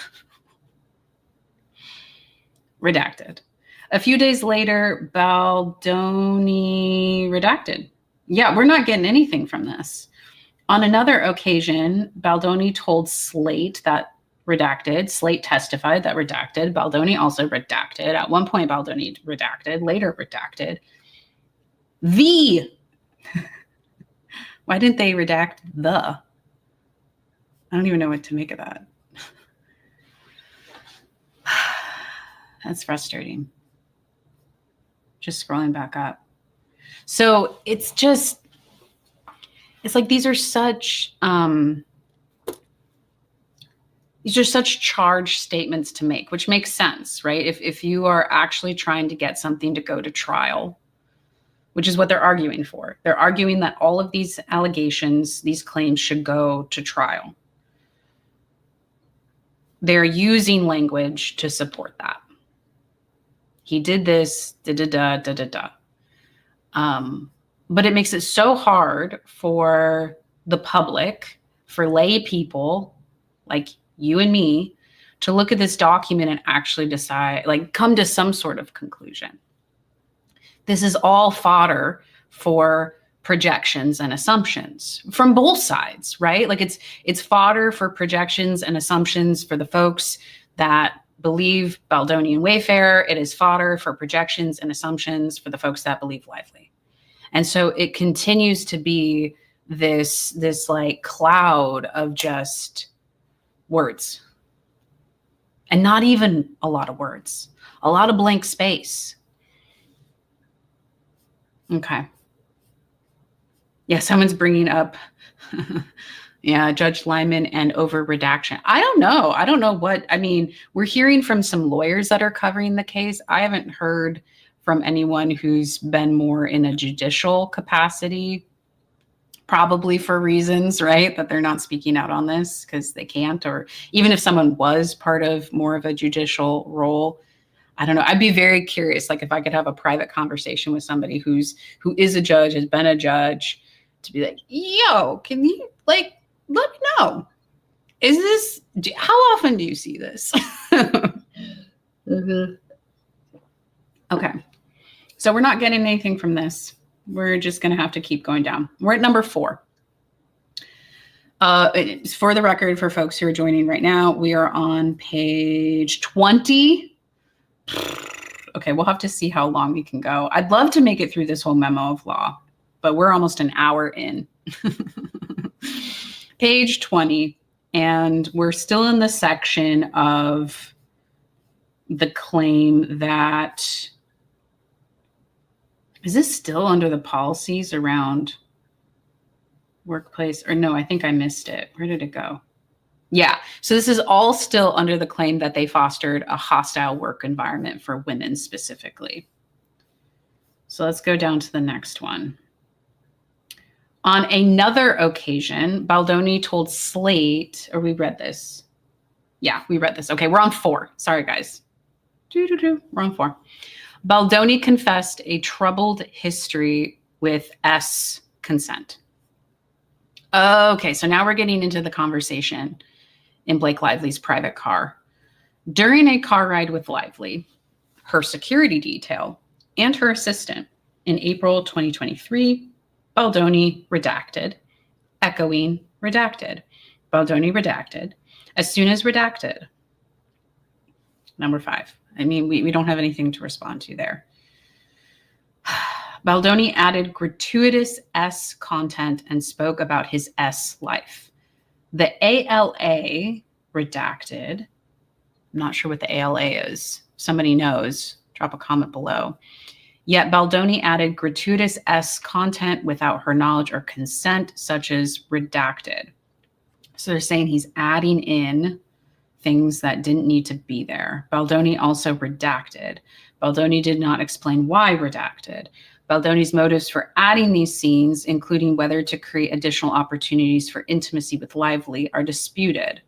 redacted. A few days later, Baldoni redacted. Yeah, we're not getting anything from this. On another occasion, Baldoni told Slate that redacted. Slate testified that redacted. Baldoni also redacted. At one point, Baldoni redacted. Later, redacted. Why didn't they redact the? I don't even know what to make of that. That's frustrating. Just scrolling back up. So it's like these are such charged statements to make, which makes sense, right? If you are actually trying to get something to go to trial, which is what they're arguing for. They're arguing that all of these allegations, these claims should go to trial. They're using language to support that. He did this, da-da-da. But it makes it so hard for the public, for lay people like you and me, to look at this document and actually decide, like, come to some sort of conclusion. This is all fodder for projections and assumptions from both sides, right? Like it's fodder for projections and assumptions for the folks that believe Baldoni and Wayfarer. It is fodder for projections and assumptions for the folks that believe Lively. And so it continues to be this like cloud of just words, and not even a lot of words, a lot of blank space. Okay. Yeah, someone's bringing up, yeah, Judge Lyman and over redaction. I don't know what, I mean, we're hearing from some lawyers that are covering the case. I haven't heard from anyone who's been more in a judicial capacity, probably for reasons, right, that they're not speaking out on this because they can't, or even if someone was part of more of a judicial role, I don't know. I'd be very curious, like if I could have a private conversation with somebody who is a judge, has been a judge, to be like, yo, can you like let me know? Is this how often do you see this? Mm-hmm. Okay. So we're not getting anything from this. We're just going to have to keep going down. We're at number 4. For the record, for folks who are joining right now, we are on page 20. Okay, we'll have to see how long we can go. I'd love to make it through this whole memo of law, but we're almost an hour in. Page 20, and we're still in the section of the claim that, is this still under the policies around workplace? Or no, I think I missed it. Where did it go? Yeah. So this is all still under the claim that they fostered a hostile work environment for women specifically. So let's go down to the next one. On another occasion, Baldoni told Slate, or we read this. Yeah, we read this. Okay, we're on 4. Sorry, guys. We're on 4. Baldoni confessed a troubled history with S consent. Okay, so now we're getting into the conversation in Blake Lively's private car. During a car ride with Lively, her security detail, and her assistant in April 2023, Baldoni redacted, echoing redacted, Baldoni redacted, as soon as redacted. Number 5. I mean, we don't have anything to respond to there. Baldoni added gratuitous S content and spoke about his S life. The ALA redacted. I'm not sure what the ALA is. Somebody knows. Drop a comment below. Yet Baldoni added gratuitous S content without her knowledge or consent, such as redacted. So they're saying he's adding in things that didn't need to be there. Baldoni also redacted. Baldoni did not explain why redacted. Baldoni's motives for adding these scenes, including whether to create additional opportunities for intimacy with Lively, are disputed.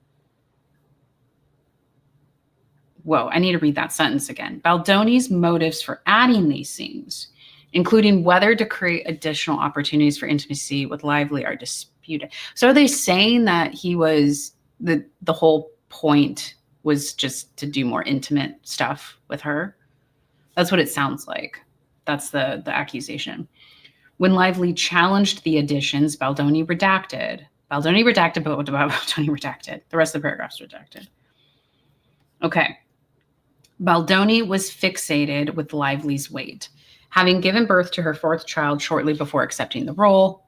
Whoa, I need to read that sentence again. Baldoni's motives for adding these scenes, including whether to create additional opportunities for intimacy with Lively, are disputed. So are they saying that he was, the whole point was just to do more intimate stuff with her? That's what it sounds like. That's the accusation. When Lively challenged the additions, Baldoni redacted. Baldoni redacted, but Baldoni redacted. The rest of the paragraph's redacted. Okay. Baldoni was fixated with Lively's weight. Having given birth to her 4th child shortly before accepting the role,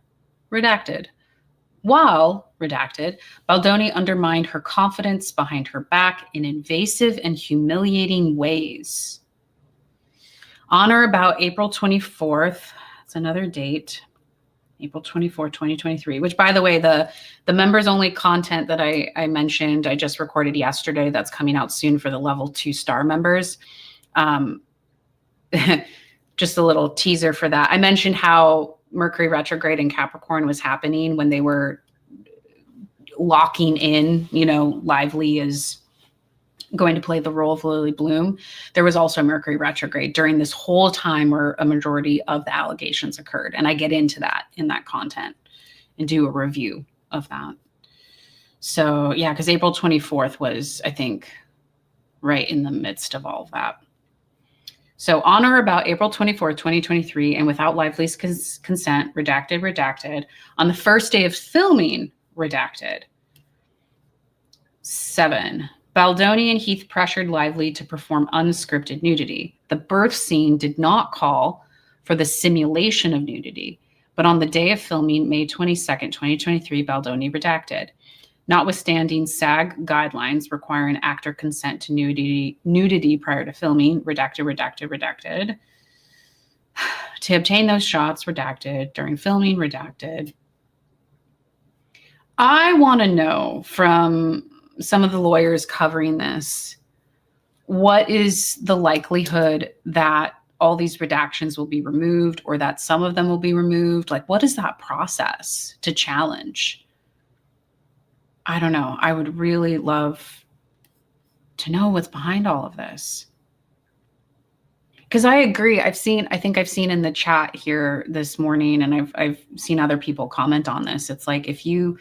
redacted. While redacted, Baldoni undermined her confidence behind her back in invasive and humiliating ways. On or about April 24th, that's another date, April 24th, 2023, which, by the way, the members only content that I mentioned, I just recorded yesterday, that's coming out soon for the level 2 star members. Just a little teaser for that. I mentioned how Mercury retrograde in Capricorn was happening when they were locking in, Lively is going to play the role of Lily Bloom. There was also Mercury retrograde during this whole time where a majority of the allegations occurred. And I get into that in that content and do a review of that. So yeah, because April 24th was, I think, right in the midst of all of that. So on or about April 24th, 2023, and without Lively's consent, redacted, on the first day of filming, redacted. 7. Baldoni and Heath pressured Lively to perform unscripted nudity. The birth scene did not call for the simulation of nudity, but on the day of filming, May 22nd, 2023, Baldoni redacted. Notwithstanding SAG guidelines requiring actor consent to nudity prior to filming, redacted. To obtain those shots, redacted. During filming, redacted. I want to know from some of the lawyers covering this, what is the likelihood that all these redactions will be removed or that some of them will be removed? Like, what is that process to challenge? I don't know. I would really love to know what's behind all of this. Because I agree. I think I've seen in the chat here this morning, and I've seen other people comment on this. It's like if you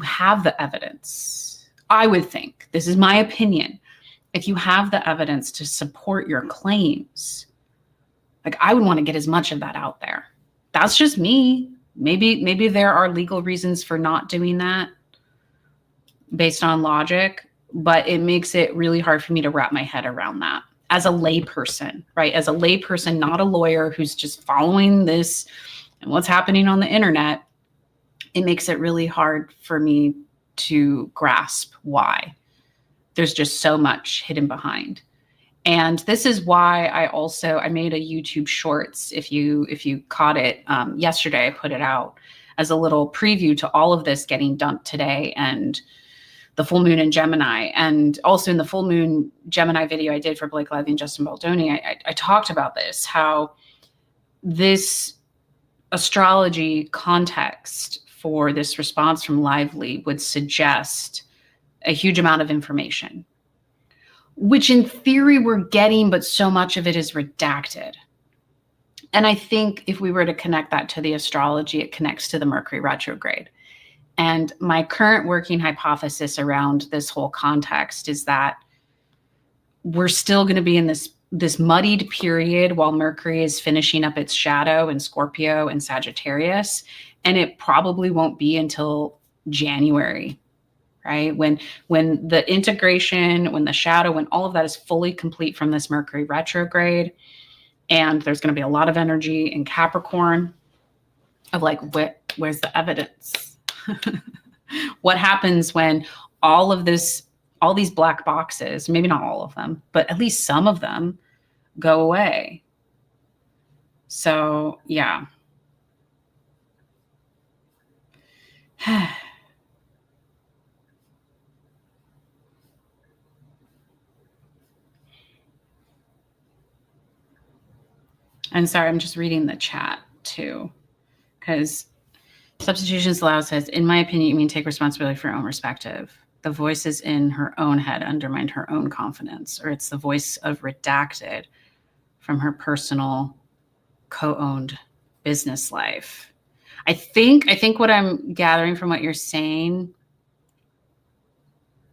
have the evidence, I would think, this is my opinion, if you have the evidence to support your claims, like I would want to get as much of that out there. That's just me. Maybe there are legal reasons for not doing that based on logic, but it makes it really hard for me to wrap my head around that as a layperson, right? As a layperson, not a lawyer who's just following this and what's happening on the internet, it makes it really hard for me to grasp why. There's just so much hidden behind. And this is why I made a YouTube Shorts. If you caught it yesterday, I put it out as a little preview to all of this getting dumped today and the full moon in Gemini. And also in the full moon Gemini video I did for Blake Lively and Justin Baldoni, I talked about this, how this astrology context for this response from Lively would suggest a huge amount of information, which in theory we're getting, but so much of it is redacted. And I think if we were to connect that to the astrology, it connects to the Mercury retrograde. And my current working hypothesis around this whole context is that we're still going to be in this muddied period while Mercury is finishing up its shadow in Scorpio and Sagittarius. And it probably won't be until January, right? When the integration, when the shadow, when all of that is fully complete from this Mercury retrograde. And there's going to be a lot of energy in Capricorn of like, where's the evidence? What happens when all these black boxes, maybe not all of them, but at least some of them go away? So, yeah. And sorry, I'm just reading the chat too, because Substitutions Allow says, in my opinion, you mean take responsibility for your own perspective. The voices in her own head undermined her own confidence, or it's the voice of redacted from her personal co-owned business life. I think what I'm gathering from what you're saying,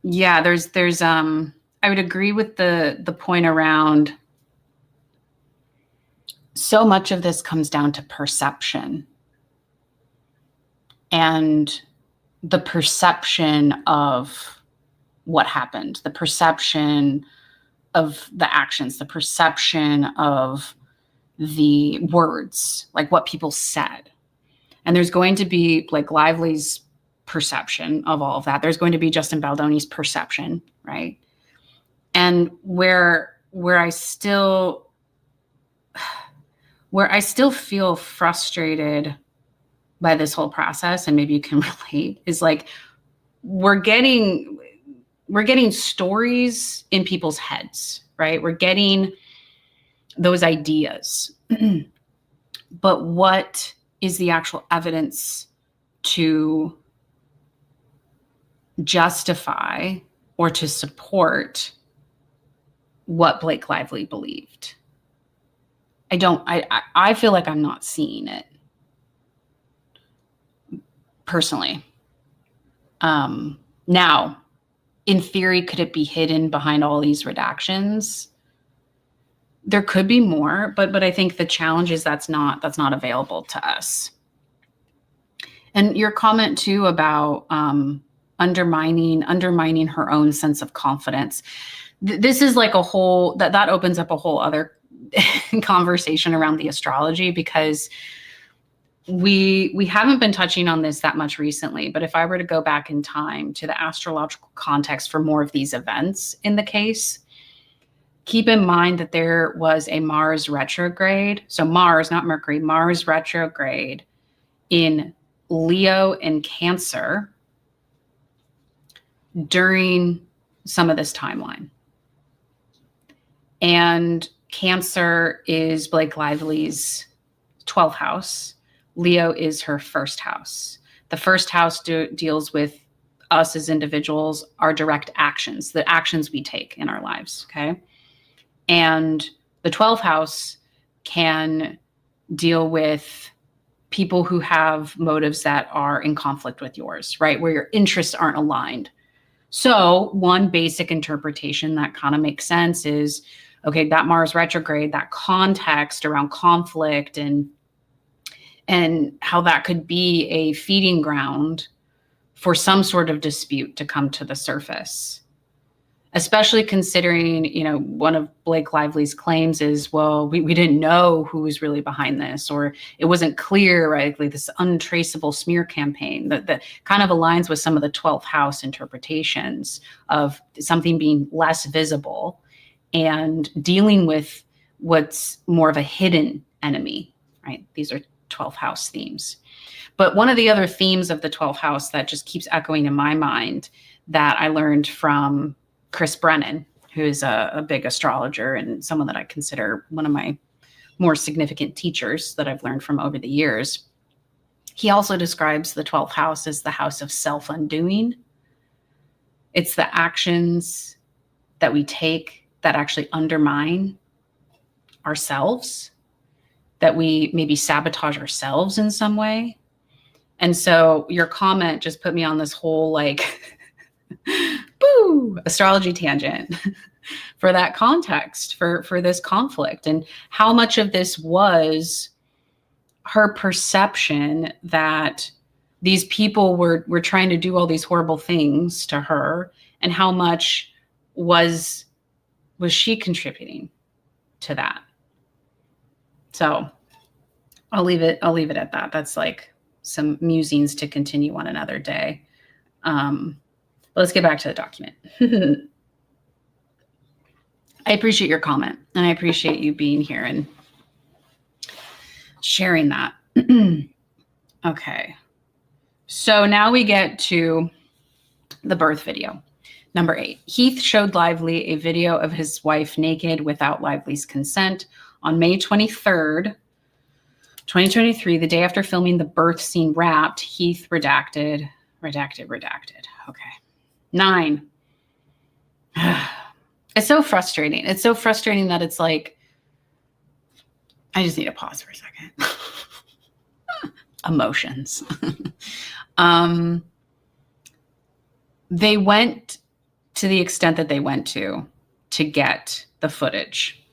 yeah, there's I would agree with the point around so much of this comes down to perception. And the perception of what happened, the perception of the actions, the perception of the words, like what people said. And there's going to be like Lively's perception of all of that. There's going to be Justin Baldoni's perception, right? And where I still feel frustrated by this whole process, and maybe you can relate, is like we're getting stories in people's heads, right? We're getting those ideas. But what is the actual evidence to justify or to support what Blake Lively believed? I feel like I'm not seeing it. Personally. Now, in theory, could it be hidden behind all these redactions? There could be more, but I think the challenge is that's not available to us. And your comment too about undermining her own sense of confidence. This is like a whole that opens up a whole other conversation around the astrology, because we haven't been touching on this that much recently, but if I were to go back in time to the astrological context for more of these events in the case, keep in mind that there was a Mars retrograde. So Mars, not Mercury, Mars retrograde in Leo and Cancer during some of this timeline. And Cancer is Blake Lively's 12th house. Leo is her first house. The first house deals with us as individuals, our direct actions, the actions we take in our lives, okay? And The 12th house can deal with people who have motives that are in conflict with yours, right? Where your interests aren't aligned. So one basic interpretation that kind of makes sense is, okay, that Mars retrograde, that context around conflict and how that could be a feeding ground for some sort of dispute to come to the surface. Especially considering, one of Blake Lively's claims is, well, we didn't know who was really behind this, or it wasn't clear, right? Like this untraceable smear campaign that kind of aligns with some of the 12th house interpretations of something being less visible and dealing with what's more of a hidden enemy, right? These are 12th house themes. But one of the other themes of the 12th house that just keeps echoing in my mind that I learned from Chris Brennan, who is a big astrologer and someone that I consider one of my more significant teachers that I've learned from over the years. He also describes the 12th house as the house of self-undoing. It's the actions that we take that actually undermine ourselves, that we maybe sabotage ourselves in some way. And so your comment just put me on this whole boo, astrology tangent for that context, for this conflict, and how much of this was her perception that these people were trying to do all these horrible things to her, and how much was she contributing to that. So I'll leave it at that. That's like some musings to continue on another day. Let's get back to the document. I appreciate your comment, and I appreciate you being here and sharing that. Okay. So now we get to the birth video. Number 8. Heath showed Lively a video of his wife naked without Lively's consent on May 23rd, 2023, the day after filming the birth scene wrapped. Heath redacted. Okay. 9. It's so frustrating. It's so frustrating that it's like, I just need to pause for a second. Emotions. They went to the extent that they went to get the footage.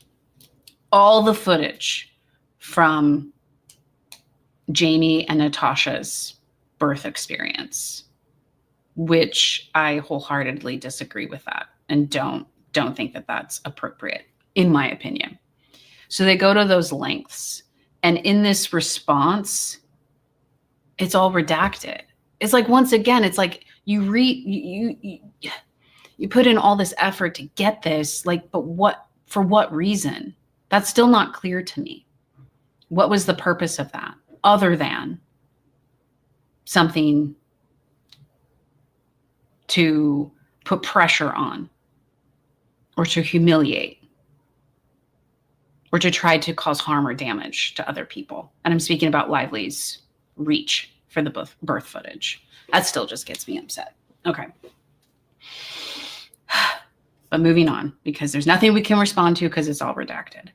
All the footage from Jamie and Natasha's birth experience, which I wholeheartedly disagree with that and don't think that that's appropriate, in my opinion. So they go to those lengths, and in this response, it's all redacted. It's like, once again, it's like you put in all this effort to get this, like, but for what reason? That's still not clear to me. What was the purpose of that, other than something to put pressure on, or to humiliate, or to try to cause harm or damage to other people? And I'm speaking about Lively's reach for the birth footage. That still just gets me upset. Okay. But moving on, because there's nothing we can respond to because it's all redacted.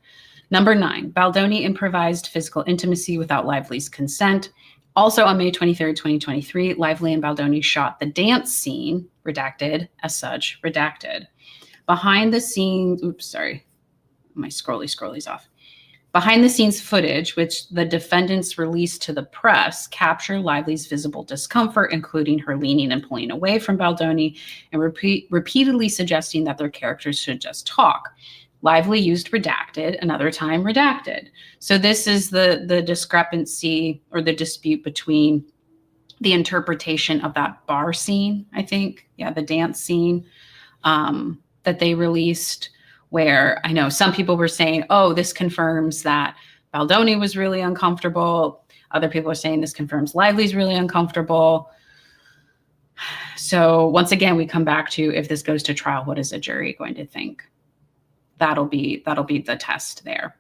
Number 9, Baldoni improvised physical intimacy without Lively's consent. Also on May 23rd, 2023, Lively and Baldoni shot the dance scene, redacted, as such, redacted. Behind the scenes, oops, sorry, my scrolly's off. Behind the scenes footage, which the defendants released to the press, capture Lively's visible discomfort, including her leaning and pulling away from Baldoni and repeatedly suggesting that their characters should just talk. Lively used redacted, another time redacted. So this is the discrepancy or the dispute between the interpretation of that bar scene, I think. Yeah, the dance scene that they released, where I know some people were saying, oh, this confirms that Baldoni was really uncomfortable. Other people are saying this confirms Lively's really uncomfortable. So once again, we come back to, if this goes to trial, what is a jury going to think? That'll be the test there.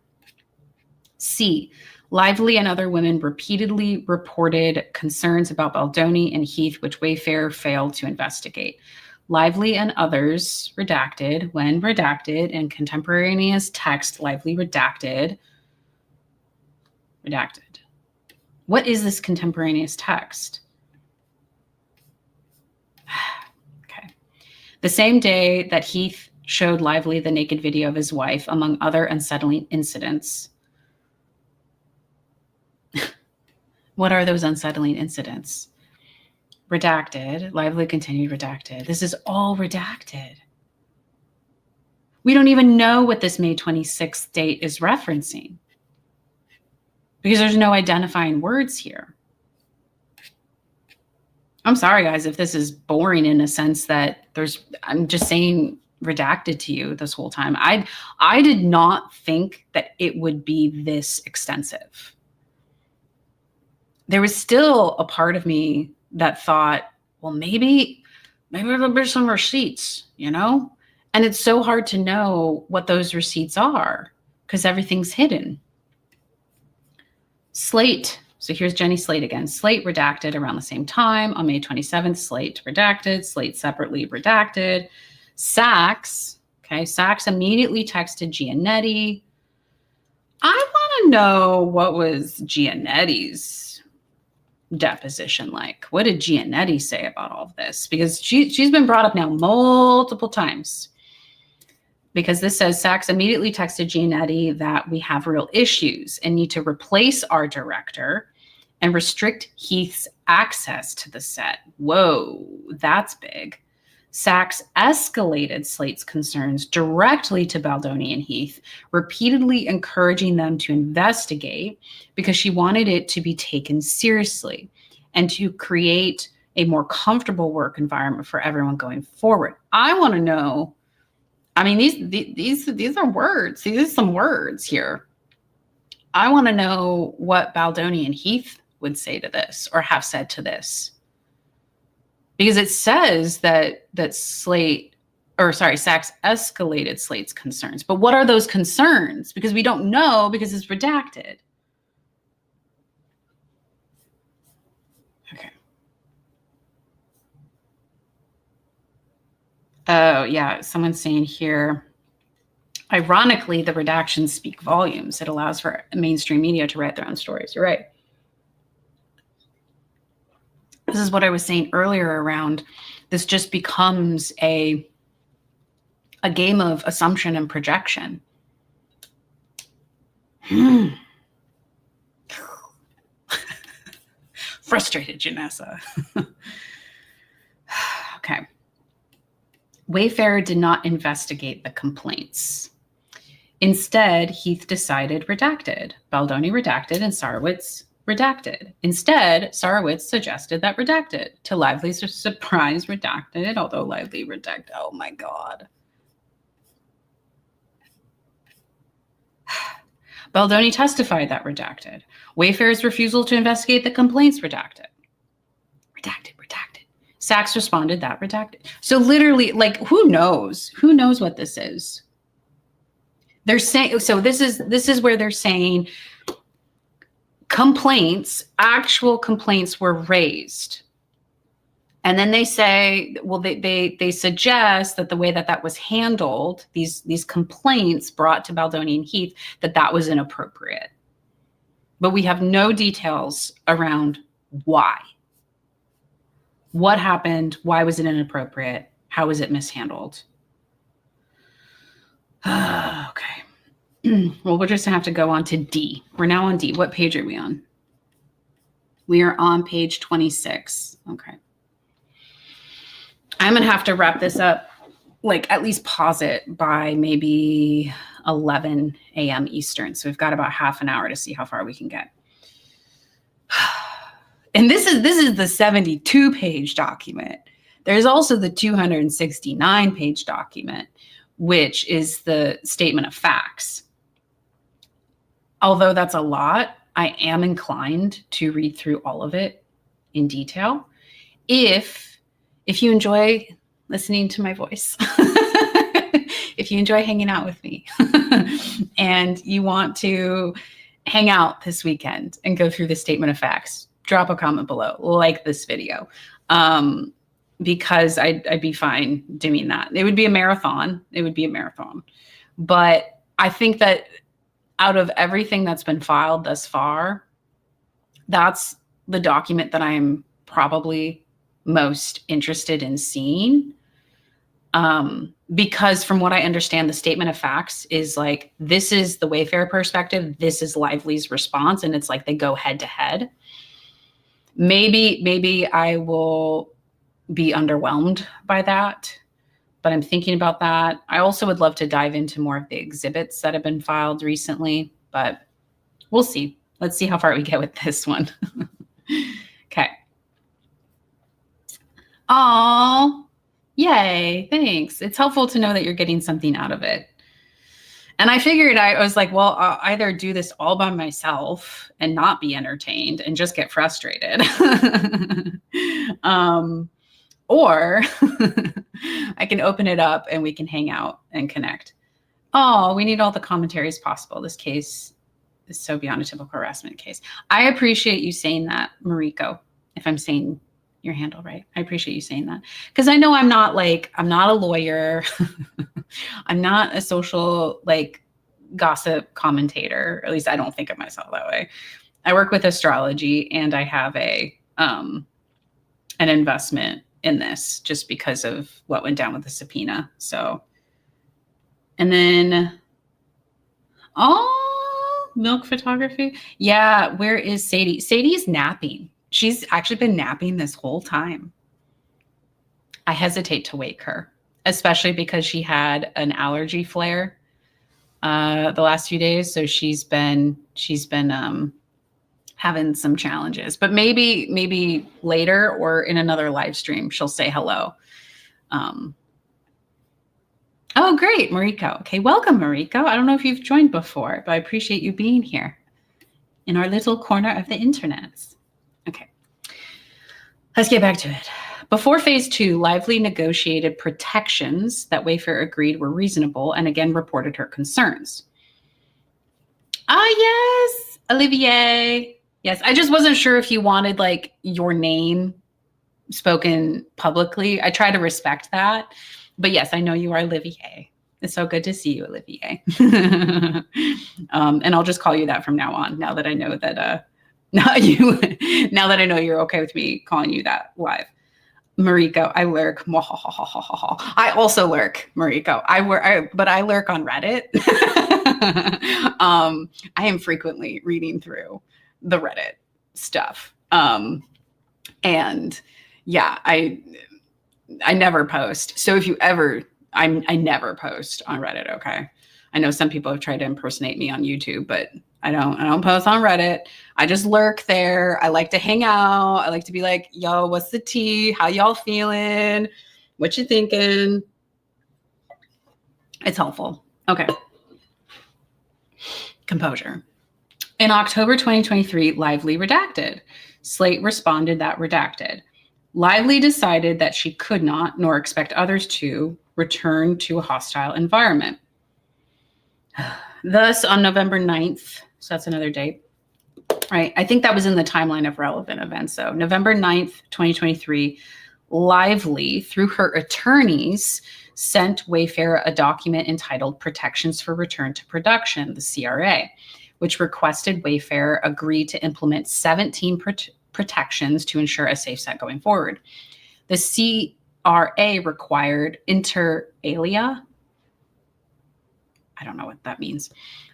C, Lively and other women repeatedly reported concerns about Baldoni and Heath, which Wayfarer failed to investigate. Lively and others redacted, when redacted, and contemporaneous text lively redacted. Redacted. What is this contemporaneous text? Okay. The same day that Heath showed Lively the naked video of his wife, among other unsettling incidents. What are those unsettling incidents? Redacted. Lively continued redacted. This is all redacted. We don't even know what this May 26th date is referencing because there's no identifying words here. I'm sorry, guys, if this is boring in a sense that I'm just saying redacted to you this whole time. I did not think that it would be this extensive. There was still a part of me that thought, well, maybe there'll be some receipts, you know? And it's so hard to know what those receipts are because everything's hidden. Slate. So here's Jenny Slate again. Slate redacted around the same time on May 27th. Slate redacted. Slate separately redacted. Sachs. Okay. Sachs immediately texted Giannetti. I want to know what was Giannetti's deposition like. What did Giannetti say about all of this? Because she's been brought up now multiple times. Because this says Sachs immediately texted Giannetti that we have real issues and need to replace our director and restrict Heath's access to the set. Whoa, that's big. Sachs escalated Slate's concerns directly to Baldoni and Heath, repeatedly encouraging them to investigate because she wanted it to be taken seriously and to create a more comfortable work environment for everyone going forward. I want to know, I mean, these are words. These are some words here. I want to know what Baldoni and Heath would say to this or have said to this. Because it says that Sachs escalated Slate's concerns. But what are those concerns? Because we don't know because it's redacted. Okay. Oh, yeah. Someone's saying here, ironically, the redactions speak volumes. It allows for mainstream media to write their own stories. You're right. This is what I was saying earlier around this just becomes a game of assumption and projection. Frustrated, Janessa. Okay. Wayfarer did not investigate the complaints. Instead, Heath decided redacted. Baldoni redacted and Sarowitz redacted. Instead, Sarowitz suggested that redacted. To Lively's surprise, redacted, although Lively redacted. Oh my God. Baldoni testified that redacted. Wayfarer's refusal to investigate the complaints redacted. Redacted. Sachs responded that redacted. So literally, like, who knows? Who knows what this is? They're saying, so this is where they're saying complaints, actual complaints were raised. And then they say, well, they suggest that the way that was handled, these complaints brought to Baldoni and Heath, that was inappropriate. But we have no details around why. What happened? Why was it inappropriate? How was it mishandled? Okay. Well, we're just going to have to go on to D. We're now on D. What page are we on? We are on page 26. Okay. I'm going to have to wrap this up, like at least pause it by maybe 11 a.m. Eastern. So we've got about half an hour to see how far we can get. And this is the 72-page document. There's also the 269-page document, which is the statement of facts. Although that's a lot, I am inclined to read through all of it in detail. If you enjoy listening to my voice, if you enjoy hanging out with me, and you want to hang out this weekend and go through the statement of facts, drop a comment below, like this video. because I'd be fine doing that. It would be a marathon. It would be a marathon. But I think that out of everything that's been filed thus far, that's the document that I'm probably most interested in seeing. Because from what I understand, the statement of facts is like, this is the Wayfarer perspective, this is Lively's response, and it's like they go head to head. Maybe I will be underwhelmed by that, but I'm thinking about that. I also would love to dive into more of the exhibits that have been filed recently, but we'll see. Let's see how far we get with this one. Okay. Oh, yay. Thanks. It's helpful to know that you're getting something out of it. And I figured, I was like, well, I'll either do this all by myself and not be entertained and just get frustrated. Or I can open it up and we can hang out and connect. Oh, we need all the commentaries possible. This case is so beyond a typical harassment case. I appreciate you saying that, Mariko, if I'm saying your handle right. I appreciate you saying that. Because I know I'm not a lawyer. I'm not a social gossip commentator. At least I don't think of myself that way. I work with astrology and I have an investment in this just because of what went down with the subpoena. So, and then, oh, milk photography. Yeah. Where is Sadie? Sadie's napping. She's actually been napping this whole time. I hesitate to wake her, especially because she had an allergy flare the last few days. So she's been having some challenges, but maybe later or in another live stream, she'll say hello. Oh, great, Mariko. Okay, welcome, Mariko. I don't know if you've joined before, but I appreciate you being here in our little corner of the internet. Okay, let's get back to it. Before phase 2, Lively negotiated protections that Wayfarer agreed were reasonable and again reported her concerns. Ah, yes, Olivier. Yes, I just wasn't sure if you wanted your name spoken publicly. I try to respect that. But yes, I know you are Olivier. It's so good to see you, Olivier. And I'll just call you that from now on, now that I know that now that I know you're okay with me calling you that live. Mariko, I lurk. I also lurk, Mariko. But I lurk on Reddit. I am frequently reading through the Reddit stuff. And yeah, I never post. So if you ever, I never post on Reddit. Okay. I know some people have tried to impersonate me on YouTube, but I don't post on Reddit. I just lurk there. I like to hang out. I like to be like, yo, what's the tea? How y'all feeling? What you thinking? It's helpful. Okay. Composure. In October 2023, Lively redacted. Slate responded that redacted. Lively decided that she could not, nor expect others to, return to a hostile environment. Thus, on November 9th, so that's another date, right? I think that was in the timeline of relevant events. So November 9th, 2023, Lively, through her attorneys, sent Wayfarer a document entitled Protections for Return to Production, the CRA, which requested Wayfarer agree to implement 17 protections to ensure a safe set going forward. The CRA required inter alia, I don't know what that means,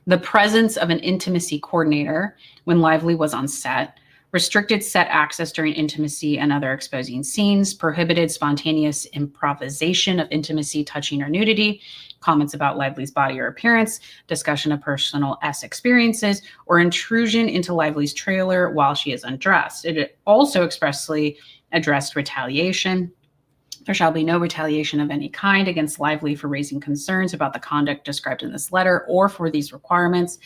the presence of an intimacy coordinator when Lively was on set, restricted set access during intimacy and other exposing scenes, prohibited spontaneous improvisation of intimacy, touching, or nudity, comments about Lively's body or appearance, discussion of personal experiences, or intrusion into Lively's trailer while she is undressed. It also expressly addressed retaliation. There shall be no retaliation of any kind against Lively for raising concerns about the conduct described in this letter or for these requirements.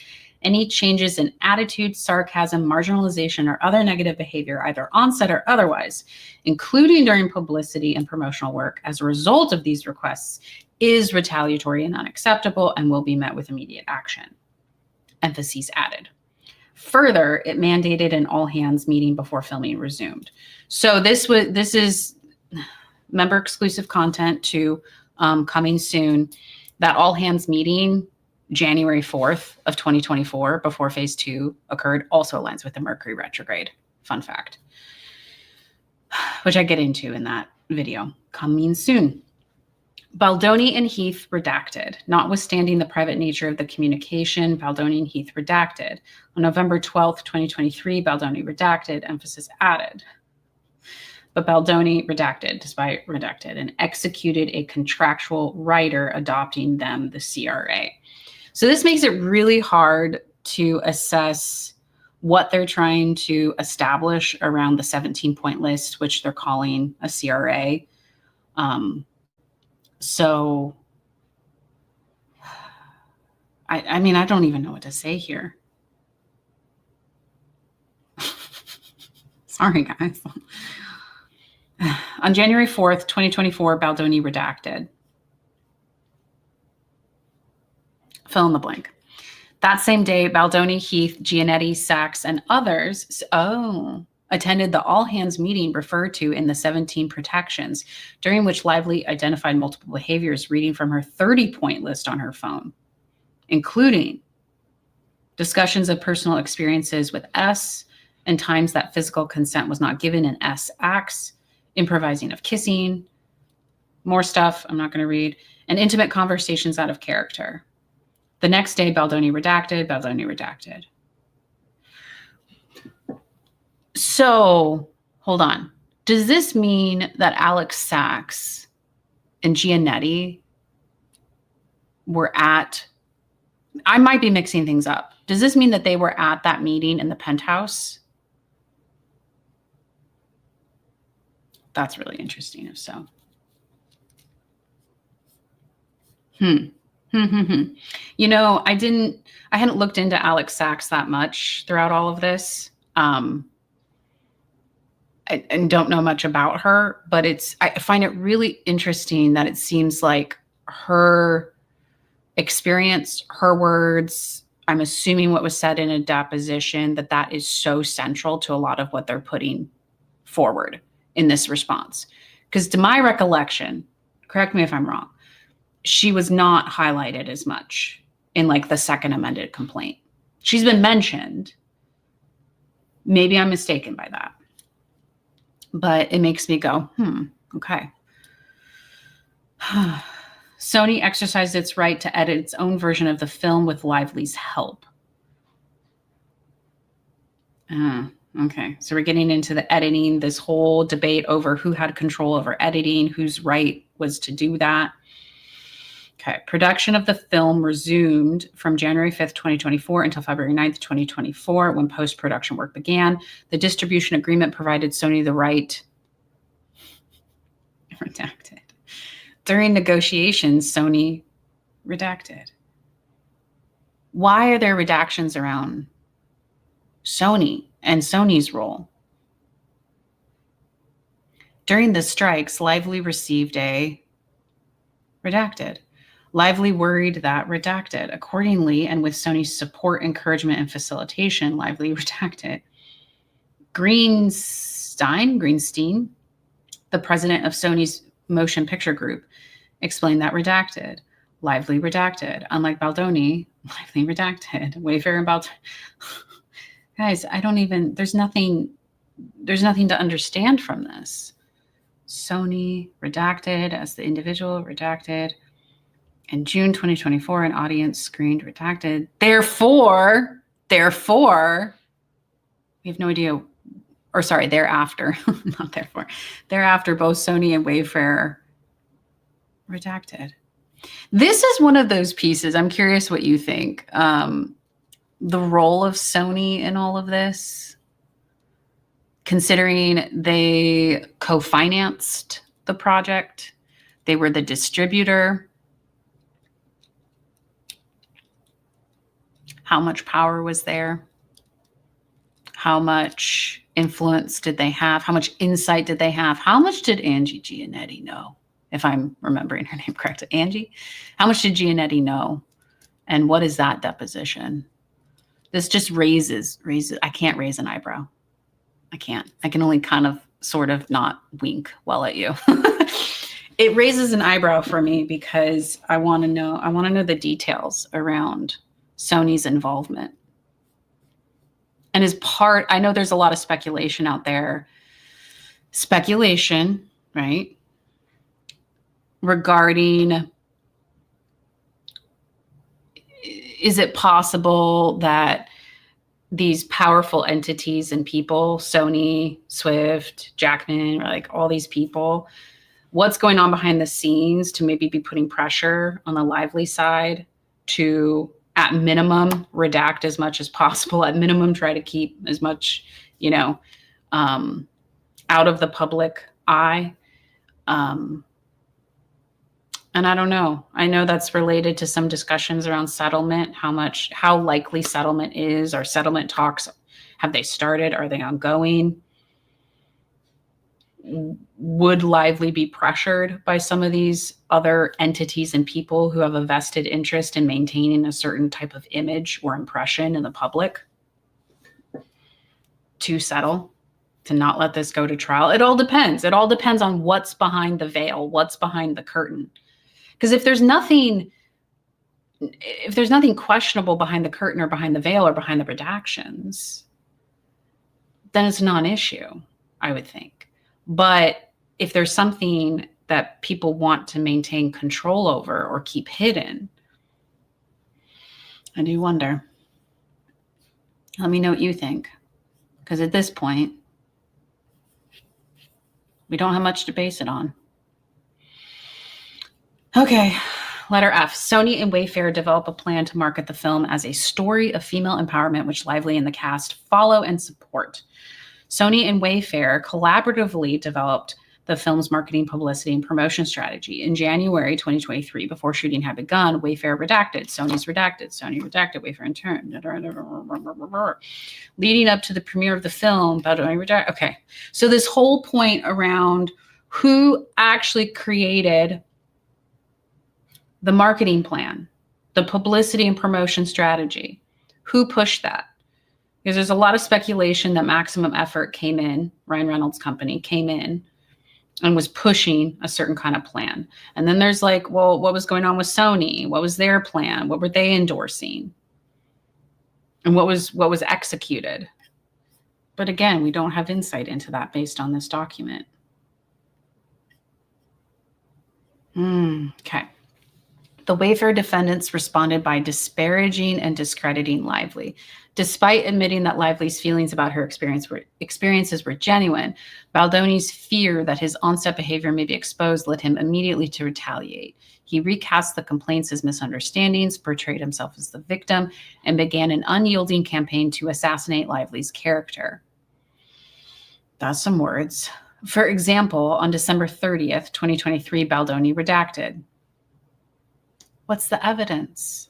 Any changes in attitude, sarcasm, marginalization, or other negative behavior, either on set or otherwise, including during publicity and promotional work as a result of these requests, is retaliatory and unacceptable and will be met with immediate action. Emphases added. Further, it mandated an all-hands meeting before filming resumed. So this is member exclusive content to coming soon. That all hands meeting January 4th of 2024 before phase 2 occurred also aligns with the Mercury retrograde. Fun fact, which I get into in that video coming soon. Baldoni and Heath redacted. Notwithstanding the private nature of the communication, Baldoni and Heath redacted. On November 12th, 2023, Baldoni redacted, emphasis added. But Baldoni redacted, despite redacted, and executed a contractual writer adopting them, the CRA. So this makes it really hard to assess what they're trying to establish around the 17-point list, which they're calling a CRA. So, I mean, I don't even know what to say here. Sorry, guys. On January 4th, 2024, Baldoni redacted. Fill in the blank. That same day, Baldoni, Heath, Giannetti, Sachs, and others attended the all-hands meeting referred to in the 17 protections, during which Lively identified multiple behaviors reading from her 30-point list on her phone, including discussions of personal experiences with S and times that physical consent was not given in S acts, improvising of kissing, more stuff I'm not going to read, and intimate conversations out of character. The next day, Baldoni redacted, Baldoni redacted. So, hold on. Does this mean that Alex Sachs and Giannetti were at, I might be mixing things up. Does this mean that they were at that meeting in the penthouse? That's really interesting if so. You know, I hadn't looked into Alex Sachs that much throughout all of this. And don't know much about her, but I find it really interesting that it seems like her experience, her words, I'm assuming what was said in a deposition, that is so central to a lot of what they're putting forward in this response. Because to my recollection, correct me if I'm wrong, she was not highlighted as much in like the second amended complaint. She's been mentioned. Maybe I'm mistaken by that. But it makes me go, okay. Sony exercised its right to edit its own version of the film with Lively's help. Okay, so we're getting into the editing, this whole debate over who had control over editing, whose right was to do that. Okay, production of the film resumed from January 5th, 2024 until February 9th, 2024, when post-production work began. The distribution agreement provided Sony the right, redacted. During negotiations, Sony redacted. Why are there redactions around Sony and Sony's role? During the strikes, Lively received a redacted. Lively worried that redacted. Accordingly, and with Sony's support, encouragement, and facilitation, Lively redacted. Greenstein, the president of Sony's Motion Picture Group, explained that redacted. Lively redacted. Unlike Baldoni, Lively redacted. Wayfarer and Baldoni. Guys, there's nothing to understand from this. Sony redacted as the individual redacted. In June 2024, an audience screened redacted. Therefore, we have no idea, or sorry, thereafter, not therefore. Thereafter, both Sony and Wayfarer redacted. This is one of those pieces. I'm curious what you think. The role of Sony in all of this, considering they co-financed the project, they were the distributor. How much power was there? How much influence did they have? How much insight did they have? How much did Angie Giannetti know? If I'm remembering her name correctly, Angie. How much did Giannetti know? And what is that deposition? This just raises, I can't raise an eyebrow. I can't. I can only kind of sort of not wink well at you. It raises an eyebrow for me because I want to know the details around Sony's involvement. And I know there's a lot of speculation out there. Speculation, right? Regarding, is it possible that these powerful entities and people, Sony, Swift, Jackman, like all these people, what's going on behind the scenes to maybe be putting pressure on the Lively side to, at minimum, redact as much as possible, at minimum, try to keep as much, out of the public eye. And I don't know. I know that's related to some discussions around settlement, how likely settlement is. Are settlement talks, have they started? Are they ongoing? Would Lively be pressured by some of these other entities and people who have a vested interest in maintaining a certain type of image or impression in the public to settle, to not let this go to trial? It all depends. It all depends on what's behind the veil, what's behind the curtain. Because if there's nothing questionable behind the curtain or behind the veil or behind the redactions, then it's a non-issue, I would think. But if there's something that people want to maintain control over or keep hidden, I do wonder. Let me know what you think. Because at this point, we don't have much to base it on. Okay, letter F. Sony and Wayfarer develop a plan to market the film as a story of female empowerment, which Lively and the cast follow and support. Sony and Wayfarer collaboratively developed the film's marketing, publicity, and promotion strategy. In January 2023, before shooting had begun, Wayfarer redacted, Sony's redacted, Sony redacted, Wayfarer in turn. Leading up to the premiere of the film, Baldoni redacted. Okay, so this whole point around who actually created the marketing plan, the publicity and promotion strategy, who pushed that? Because there's a lot of speculation that Maximum Effort came in, Ryan Reynolds' company came in and was pushing a certain kind of plan. And then there's like, well, what was going on with Sony? What was their plan? What were they endorsing? And what was executed? But again, we don't have insight into that based on this document. Okay. The Wayfarer defendants responded by disparaging and discrediting Lively. Despite admitting that Lively's feelings about her experiences were genuine, Baldoni's fear that his on-set behavior may be exposed led him immediately to retaliate. He recast the complaints as misunderstandings, portrayed himself as the victim, and began an unyielding campaign to assassinate Lively's character. That's some words. For example, on December 30th, 2023, Baldoni redacted. What's the evidence?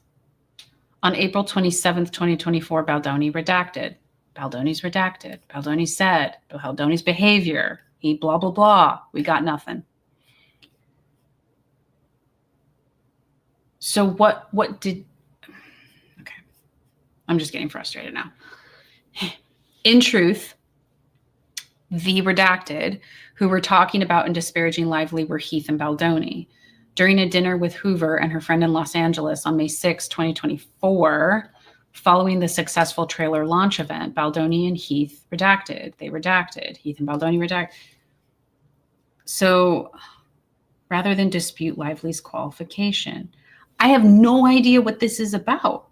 On April 27th, 2024, Baldoni redacted. Baldoni's redacted. Baldoni said, Baldoni's behavior, he blah, blah, blah. We got nothing. So what did, okay. I'm just getting frustrated now. In truth, the redacted who were talking about and disparaging Lively were Heath and Baldoni. During a dinner with Hoover and her friend in Los Angeles on May 6, 2024, following the successful trailer launch event, Baldoni and Heath redacted. They redacted. Heath and Baldoni redacted. So rather than dispute Lively's qualification, I have no idea what this is about.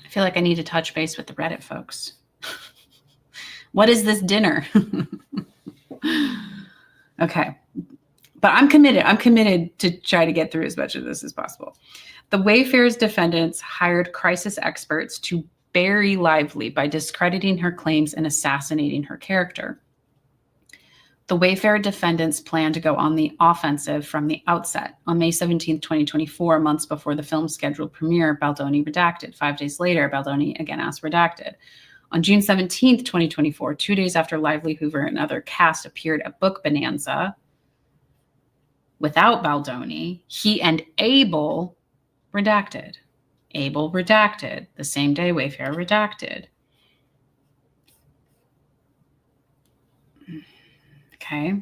I feel like I need to touch base with the Reddit folks. What is this dinner? Okay, but I'm committed. I'm committed to try to get through as much of this as possible. The Wayfarer's defendants hired crisis experts to bury Lively by discrediting her claims and assassinating her character. The Wayfarer defendants plan to go on the offensive from the outset. On May 17, 2024, months before the film's scheduled premiere, Baldoni redacted. 5 days later, Baldoni again asked redacted. On June 17th, 2024, 2 days after Lively, Hoover, and other cast appeared at Book Bonanza without Baldoni, he and Abel redacted. Abel redacted. The same day, Wayfarer redacted. Okay.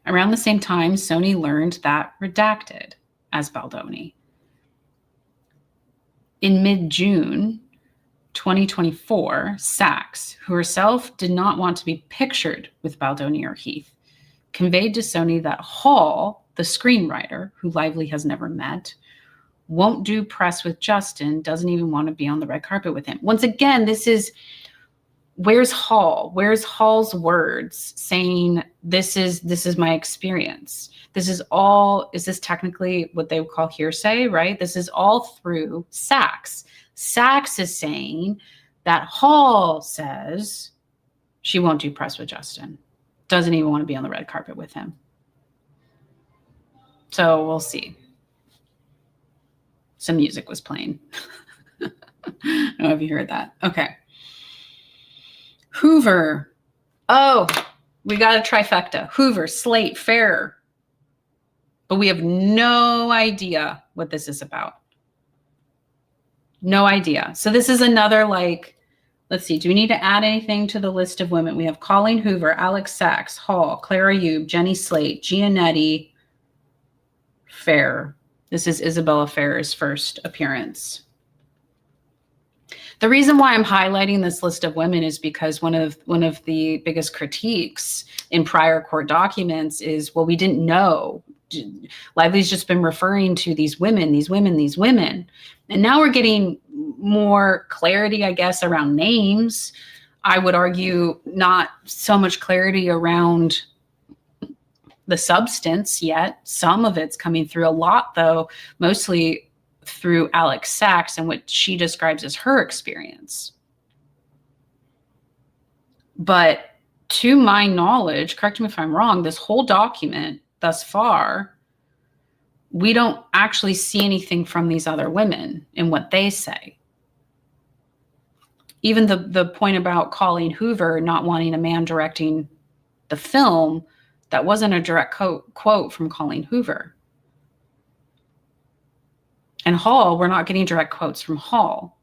Around the same time, Sony learned that redacted as Baldoni. In mid-June 2024, Sachs, who herself did not want to be pictured with Baldoni or Heath, conveyed to Sony that Hall, the screenwriter, who Lively has never met, won't do press with Justin, doesn't even want to be on the red carpet with him. Once again, this is, where's Hall? Where's Hall's words saying this is my experience? This is all, is this technically what they would call hearsay, right? This is all through Sachs. Sachs is saying that Hall says she won't do press with Justin. Doesn't even want to be on the red carpet with him. So we'll see. Some music was playing. I don't know if you heard that. Okay. Hoover. Oh, we got a trifecta. Hoover, Slate, Farrer. But we have no idea what this is about. No idea. So this is another, like, let's see. Do we need to add anything to the list of women? We have Colleen Hoover, Alex Sachs, Hall, Claire Ayub, Jenny Slate, Giannetti, Farrer. This is Isabella Farrer's first appearance. The reason why I'm highlighting this list of women is because one of the biggest critiques in prior court documents is, well, we didn't know. Lively's just been referring to these women. And now we're getting more clarity, I guess, around names. I would argue not so much clarity around the substance yet. Some of it's coming through, a lot though, mostly through Alex Sachs and what she describes as her experience. But to my knowledge, correct me if I'm wrong, this whole document thus far, we don't actually see anything from these other women in what they say. Even the point about Colleen Hoover not wanting a man directing the film, that wasn't a direct quote from Colleen Hoover. And Hall, we're not getting direct quotes from Hall.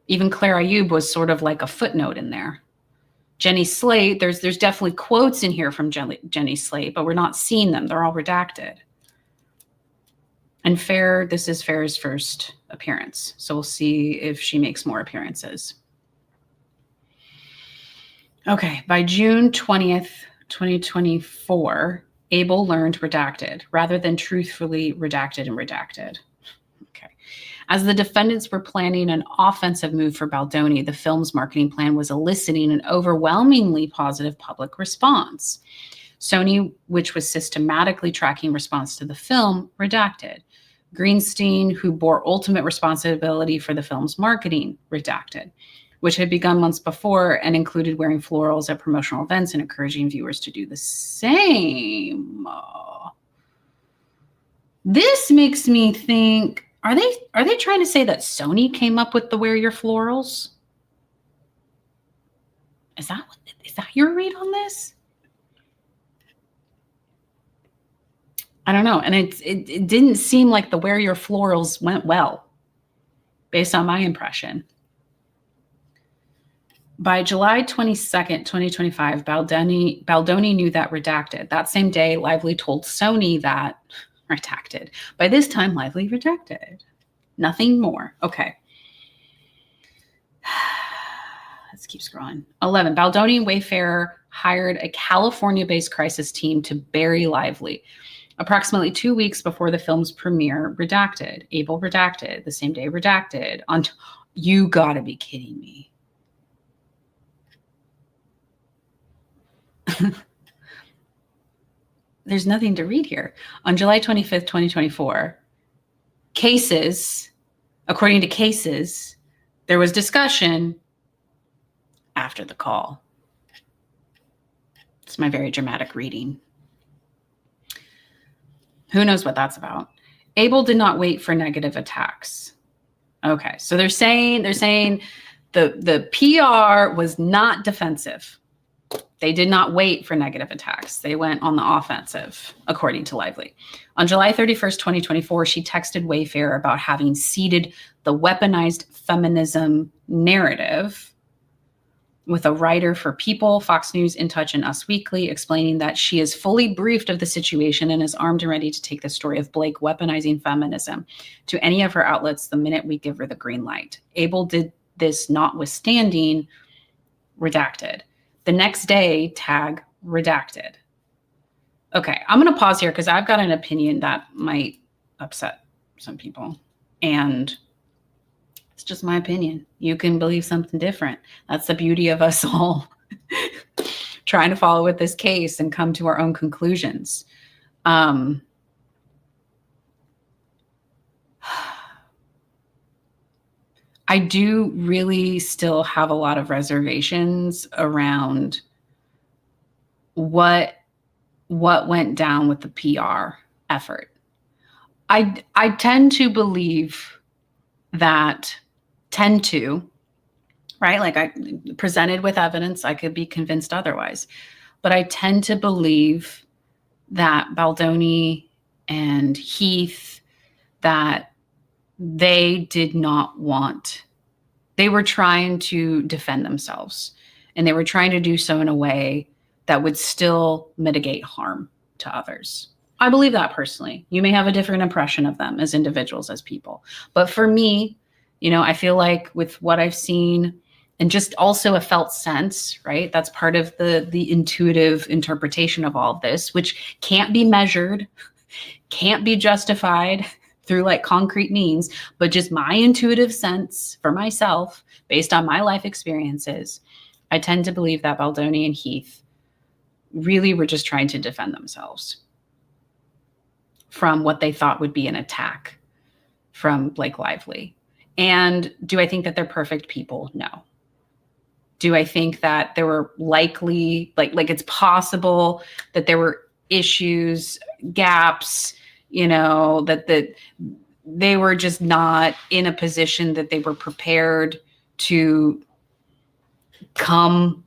Even Claire Ayub was sort of like a footnote in there. Jenny Slate, there's definitely quotes in here from Jenny Slate, but we're not seeing them. They're all redacted. And Farrer, this is Farrer's first appearance. So we'll see if she makes more appearances. Okay, by June 20th, 2024, Abel learned redacted rather than truthfully redacted and redacted. Okay. As the defendants were planning an offensive move for Baldoni, the film's marketing plan was eliciting an overwhelmingly positive public response. Sony, which was systematically tracking response to the film, redacted. Greenstein, who bore ultimate responsibility for the film's marketing, redacted, which had begun months before and included wearing florals at promotional events and encouraging viewers to do the same. This makes me think, are they trying to say that Sony came up with the wear your florals? Is that your read on this? I don't know. And it didn't seem like the wear your florals went well, based on my impression. By July 22nd, 2025, Baldoni knew that redacted. That same day, Lively told Sony that redacted. By this time, Lively redacted. Nothing more. Okay. Let's keep scrolling. 11, Baldoni and Wayfarer hired a California-based crisis team to bury Lively. Approximately 2 weeks before the film's premiere, redacted. Abel redacted. The same day, redacted. You gotta be kidding me. There's nothing to read here. On July 25th, 2024, according to cases, there was discussion after the call. It's my very dramatic reading. Who knows what that's about? Abel did not wait for negative attacks. Okay, so they're saying the PR was not defensive. They did not wait for negative attacks. They went on the offensive, according to Lively. On July 31st, 2024, she texted Wayfarer about having seeded the weaponized feminism narrative with a writer for People, Fox News, In Touch, and Us Weekly, explaining that she is fully briefed of the situation and is armed and ready to take the story of Blake weaponizing feminism to any of her outlets the minute we give her the green light. Abel did this notwithstanding, redacted. The next day, tag redacted. Okay, I'm going to pause here because I've got an opinion that might upset some people. And it's just my opinion. You can believe something different. That's the beauty of us all trying to follow with this case and come to our own conclusions. I do really still have a lot of reservations around what went down with the PR effort. I tend to believe that right? Like I presented with evidence, I could be convinced otherwise. But I tend to believe that Baldoni and Heath, that they did not want, they were trying to defend themselves. And they were trying to do so in a way that would still mitigate harm to others. I believe that personally. You may have a different impression of them as individuals, as people. But for me, I feel like with what I've seen and just also a felt sense, right? That's part of the intuitive interpretation of all of this, which can't be measured, can't be justified through like concrete means, but just my intuitive sense for myself, based on my life experiences, I tend to believe that Baldoni and Heath really were just trying to defend themselves from what they thought would be an attack from Blake Lively. And do I think that they're perfect people? No. Do I think that there were likely, like it's possible that there were issues, gaps, that they were just not in a position that they were prepared to come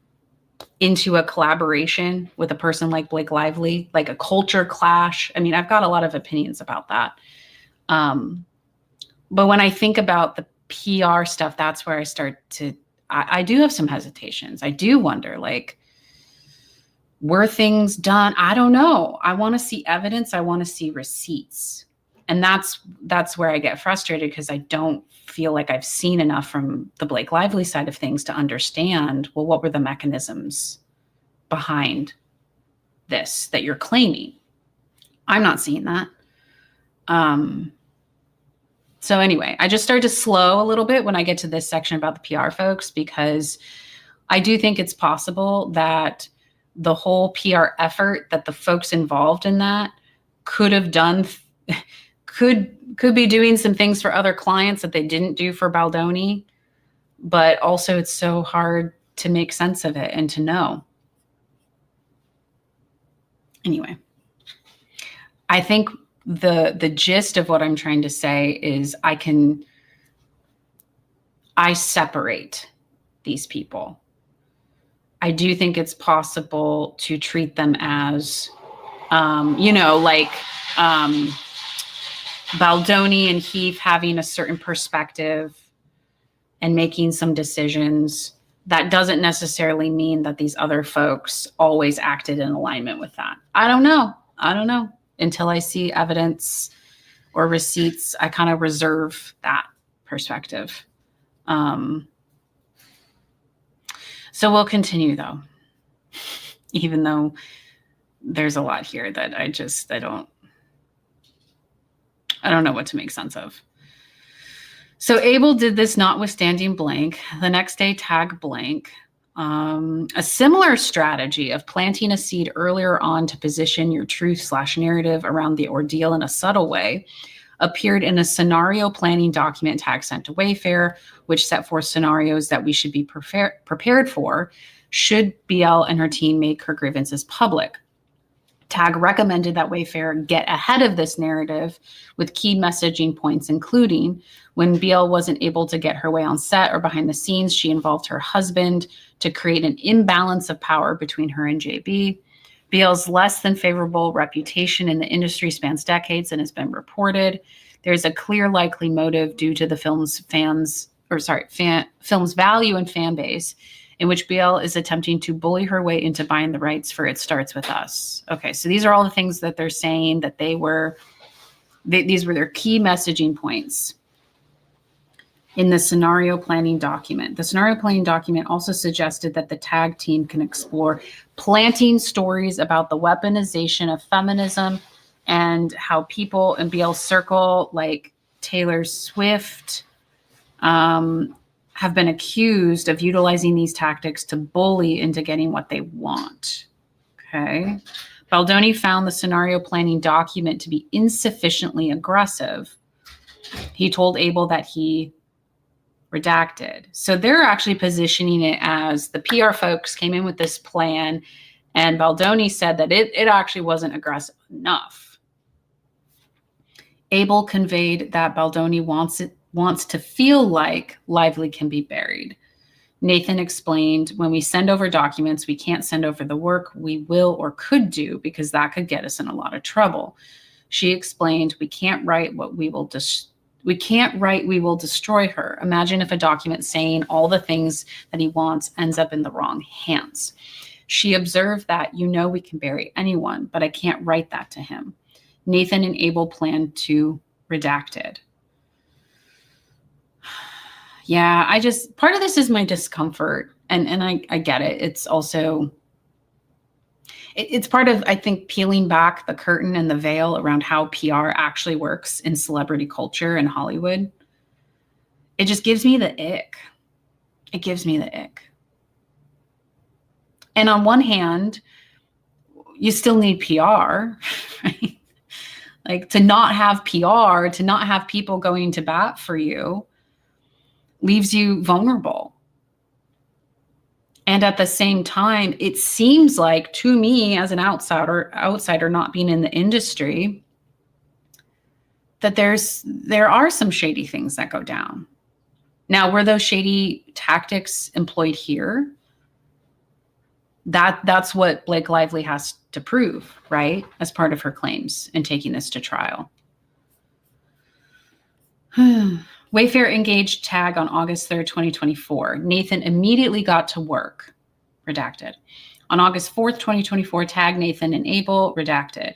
into a collaboration with a person like Blake Lively, like a culture clash? I mean, I've got a lot of opinions about that. But when I think about the PR stuff, that's where I start to, I do have some hesitations. I do wonder, like, were things done? I don't know. I want to see evidence. I want to see receipts. And that's where I get frustrated, because I don't feel like I've seen enough from the Blake Lively side of things to understand, well, what were the mechanisms behind this that you're claiming? I'm not seeing that. So anyway, I just started to slow a little bit when I get to this section about the PR folks, because I do think it's possible that the whole PR effort that the folks involved in that could have done, could be doing some things for other clients that they didn't do for Baldoni, but also it's so hard to make sense of it and to know. Anyway, I think the gist of what I'm trying to say is I separate these people. I do think it's possible to treat them as, Baldoni and Heath having a certain perspective and making some decisions. That doesn't necessarily mean that these other folks always acted in alignment with that. I don't know. Until I see evidence or receipts, I kind of reserve that perspective. So we'll continue, though, even though there's a lot here that I don't know what to make sense of. So Abel did this notwithstanding blank. The next day, tag blank. A similar strategy of planting a seed earlier on to position your truth/narrative around the ordeal in a subtle way appeared in a scenario planning document tag sent to Wayfarer, which set forth scenarios that we should be prepared for should BL and her team make her grievances public. Tag recommended that Wayfarer get ahead of this narrative with key messaging points, including when BL wasn't able to get her way on set or behind the scenes, she involved her husband to create an imbalance of power between her and JB. BL's less than favorable reputation in the industry spans decades and has been reported. There's a clear likely motive due to the film's value and fan base in which BL is attempting to bully her way into buying the rights for It Starts With Us. Okay, so these are all the things that they're saying that these were their key messaging points in the scenario planning document. The scenario planning document also suggested that the tag team can explore planting stories about the weaponization of feminism and how people in BL's circle, like Taylor Swift, have been accused of utilizing these tactics to bully into getting what they want. Okay. Baldoni found the scenario planning document to be insufficiently aggressive. He told Abel that he redacted. So they're actually positioning it as the PR folks came in with this plan, and Baldoni said that it actually wasn't aggressive enough. Abel conveyed that Baldoni wants to feel like Lively can be buried. Nathan explained, when we send over documents, we can't send over the work we will or could do because that could get us in a lot of trouble. She explained, we can't write we will destroy her. Imagine if a document saying all the things that he wants ends up in the wrong hands. She observed that, we can bury anyone, but I can't write that to him. Nathan and Abel planned to redact it. Yeah, part of this is my discomfort, and I get it. It's also, it's part of, I think, peeling back the curtain and the veil around how PR actually works in celebrity culture and Hollywood. It just gives me the ick. It gives me the ick. And on one hand, you still need PR, right? Like, to not have PR, to not have people going to bat for you, leaves you vulnerable. And at the same time, it seems like, to me as an outsider not being in the industry, that there are some shady things that go down. Now, were those shady tactics employed here? That's what Blake Lively has to prove, right? As part of her claims in taking this to trial. Wayfarer engaged Tag on August 3rd, 2024. Nathan immediately got to work. Redacted. On August 4th, 2024, Tag, Nathan, and Abel. Redacted.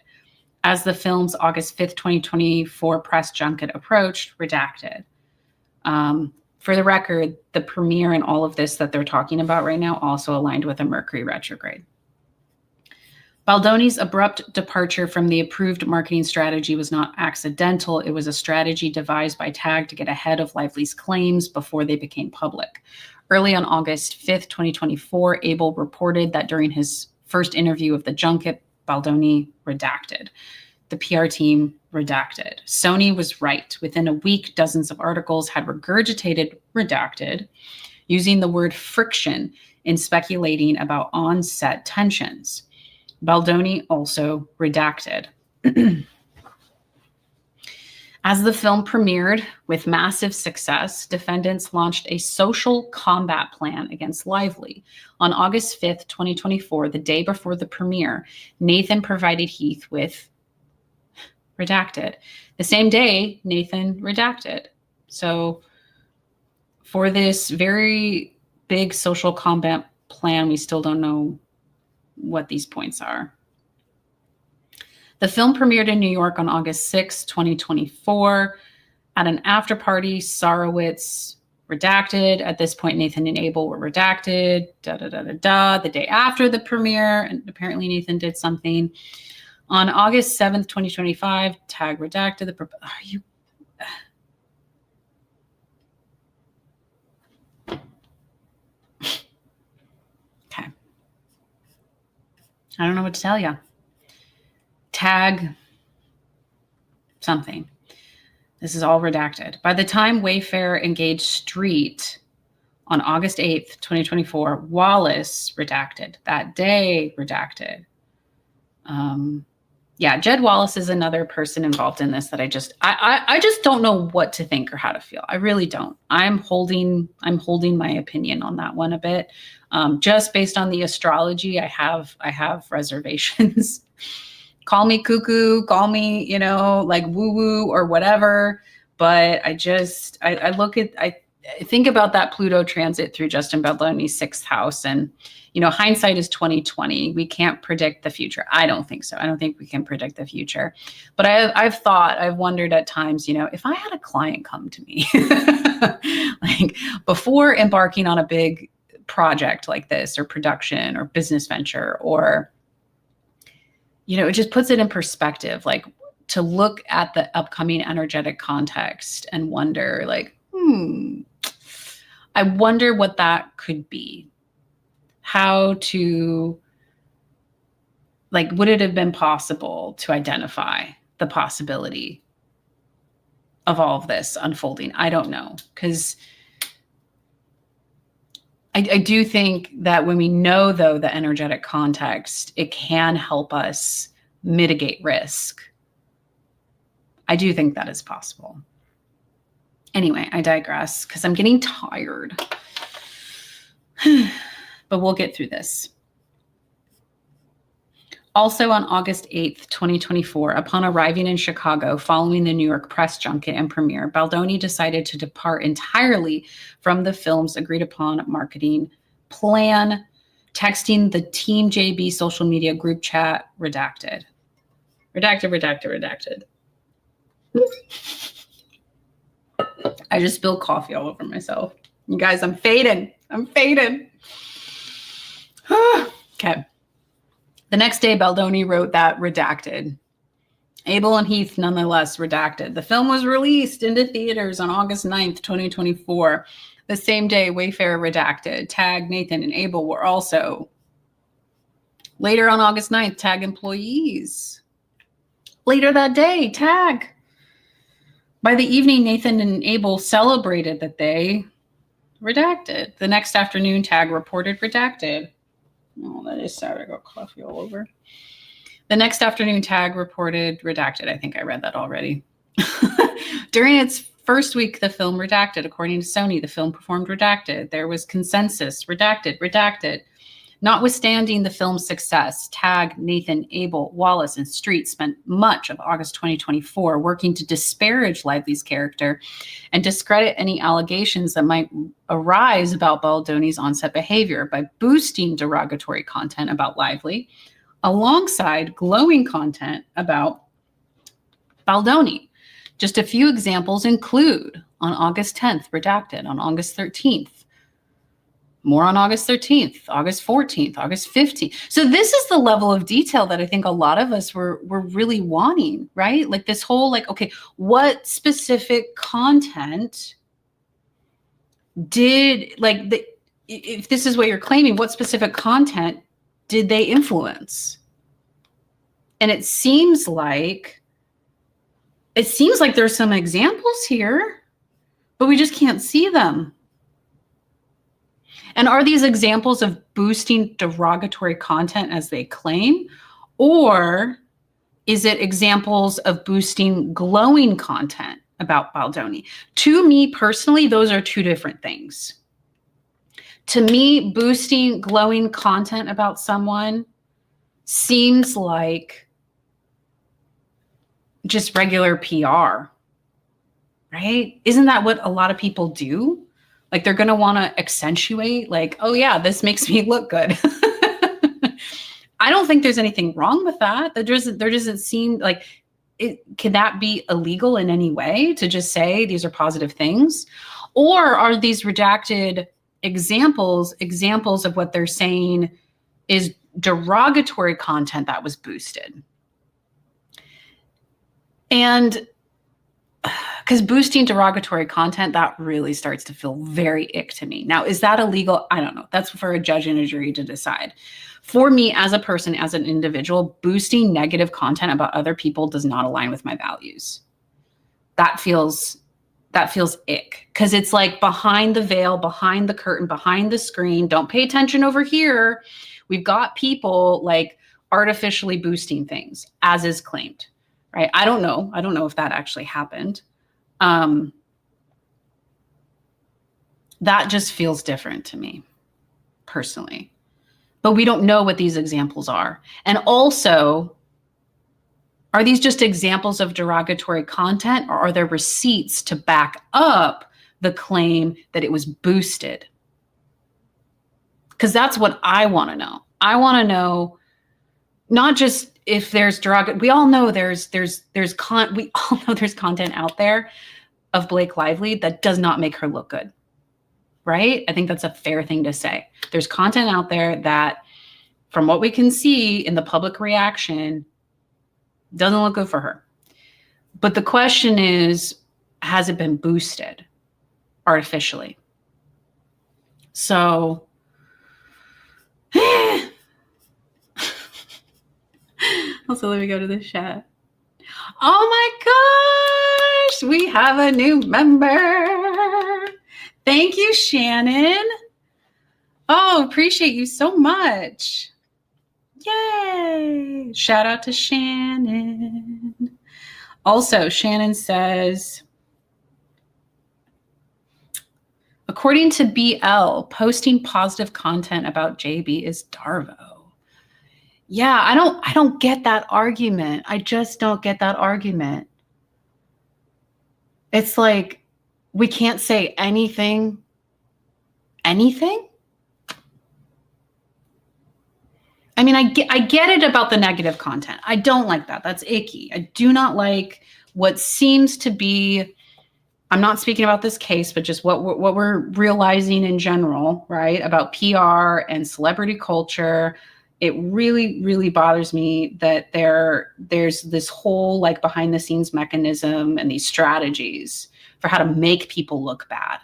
As the film's August 5th, 2024 press junket approached. Redacted. For the record, the premiere and all of this that they're talking about right now also aligned with a Mercury retrograde. Baldoni's abrupt departure from the approved marketing strategy was not accidental. It was a strategy devised by Tag to get ahead of Lively's claims before they became public. Early on August 5th, 2024, Abel reported that during his first interview of the junket, Baldoni redacted. The PR team redacted. Sony was right. Within a week, dozens of articles had regurgitated redacted, using the word friction in speculating about on-set tensions. Baldoni also redacted. As the film premiered with massive success, defendants launched a social combat plan against Lively. On August 5th, 2024, the day before the premiere, Nathan provided Heath with redacted. The same day, Nathan redacted. So for this very big social combat plan, we still don't know what these points are. The film premiered in New York on August 6, 2024. At an after party, Sarowitz redacted. At this point, Nathan and Abel were redacted. The day after the premiere, and apparently Nathan did something. On August 7th, 2025, Tag redacted. Are you... Okay. I don't know what to tell you. Tag something. This is all redacted. By the time Wayfarer engaged Street on August 8th, 2024, Wallace redacted. That day redacted. Yeah, Jed Wallace is another person involved in this that I just don't know what to think or how to feel. I really don't. I'm holding my opinion on that one a bit. Just based on the astrology, I have reservations. Call me cuckoo, call me, like woo-woo or whatever. But I look at, think about that Pluto transit through Justin Baldoni's sixth house. And, hindsight is 2020. We can't predict the future. I don't think so. I don't think we can predict the future. But I've wondered at times, if I had a client come to me, like before embarking on a big project like this or production or business venture, or, it just puts it in perspective, like to look at the upcoming energetic context and wonder like, I wonder what that could be. How to, like, would it have been possible to identify the possibility of all of this unfolding? I don't know, because I do think that when we know, though, the energetic context, it can help us mitigate risk. I do think that is possible. Anyway, I digress because I'm getting tired. But we'll get through this. Also on August 8th, 2024, upon arriving in Chicago following the New York press junket and premiere, Baldoni decided to depart entirely from the film's agreed upon marketing plan, texting the Team JB social media group chat, redacted. Redacted. I just spilled coffee all over myself. You guys, I'm fading. Okay. The next day, Baldoni wrote that redacted. Abel and Heath, nonetheless, redacted. The film was released into theaters on August 9th, 2024. The same day, Wayfarer redacted. Tag, Nathan, and Abel were also. Later on August 9th, tag employees. Later that day, tag. By the evening, Nathan and Abel celebrated that they redacted. The next afternoon, tag reported redacted. Oh, that is sad. I got coffee all over. The next afternoon, tag reported redacted. I think I read that already. During its first week, the film redacted. According to Sony, the film performed redacted. There was consensus, redacted. Notwithstanding the film's success, Tag, Nathan, Abel, Wallace, and Street spent much of August 2024 working to disparage Lively's character and discredit any allegations that might arise about Baldoni's on-set behavior by boosting derogatory content about Lively alongside glowing content about Baldoni. Just a few examples include on August 10th, redacted, on August 13th, more on August 13th, August 14th, August 15th. So this is the level of detail that I think a lot of us were really wanting, right? Like this whole, like, okay, what specific content did, like, if this is what you're claiming, what specific content did they influence? And it seems like there's some examples here, but we just can't see them. And are these examples of boosting derogatory content as they claim? Or is it examples of boosting glowing content about Baldoni? To me personally, those are two different things. To me, boosting glowing content about someone seems like just regular PR, right? Isn't that what a lot of people do? Like they're going to want to accentuate, like, oh yeah, this makes me look good. I don't think there's anything wrong with that. There doesn't seem like can that be illegal in any way to just say these are positive things? Or are these redacted examples of what they're saying is derogatory content that was boosted? And because boosting derogatory content, that really starts to feel very ick to me. Now, is that illegal? I don't know. That's for a judge and a jury to decide. For me, as a person, as an individual, boosting negative content about other people does not align with my values. That feels ick, because it's like behind the veil, behind the curtain, behind the screen. Don't pay attention over here. We've got people like artificially boosting things, as is claimed. Right? I don't know if that actually happened. That just feels different to me personally, but we don't know what these examples are. And also, are these just examples of derogatory content, or are there receipts to back up the claim that it was boosted. Because that's what I want to know. I want to know not just if there's derogatory. We all know there's content out there of Blake Lively that does not make her look good. Right? I think that's a fair thing to say. There's content out there that, from what we can see in the public reaction, doesn't look good for her. But the question is, has it been boosted artificially? So, also, let me go to the chat. Oh my gosh, we have a new member. Thank you, Shannon. Oh, appreciate you so much. Yay. Shout out to Shannon. Also, Shannon says, according to BL, posting positive content about JB is Darvo. Yeah, I don't get that argument. I just don't get that argument. It's like, we can't say anything. Anything? I mean, I get it about the negative content. I don't like that. That's icky. I do not like what seems to be, I'm not speaking about this case, but just what we're realizing in general, right? About PR and celebrity culture. It really, really bothers me that there's this whole like behind the scenes mechanism and these strategies for how to make people look bad.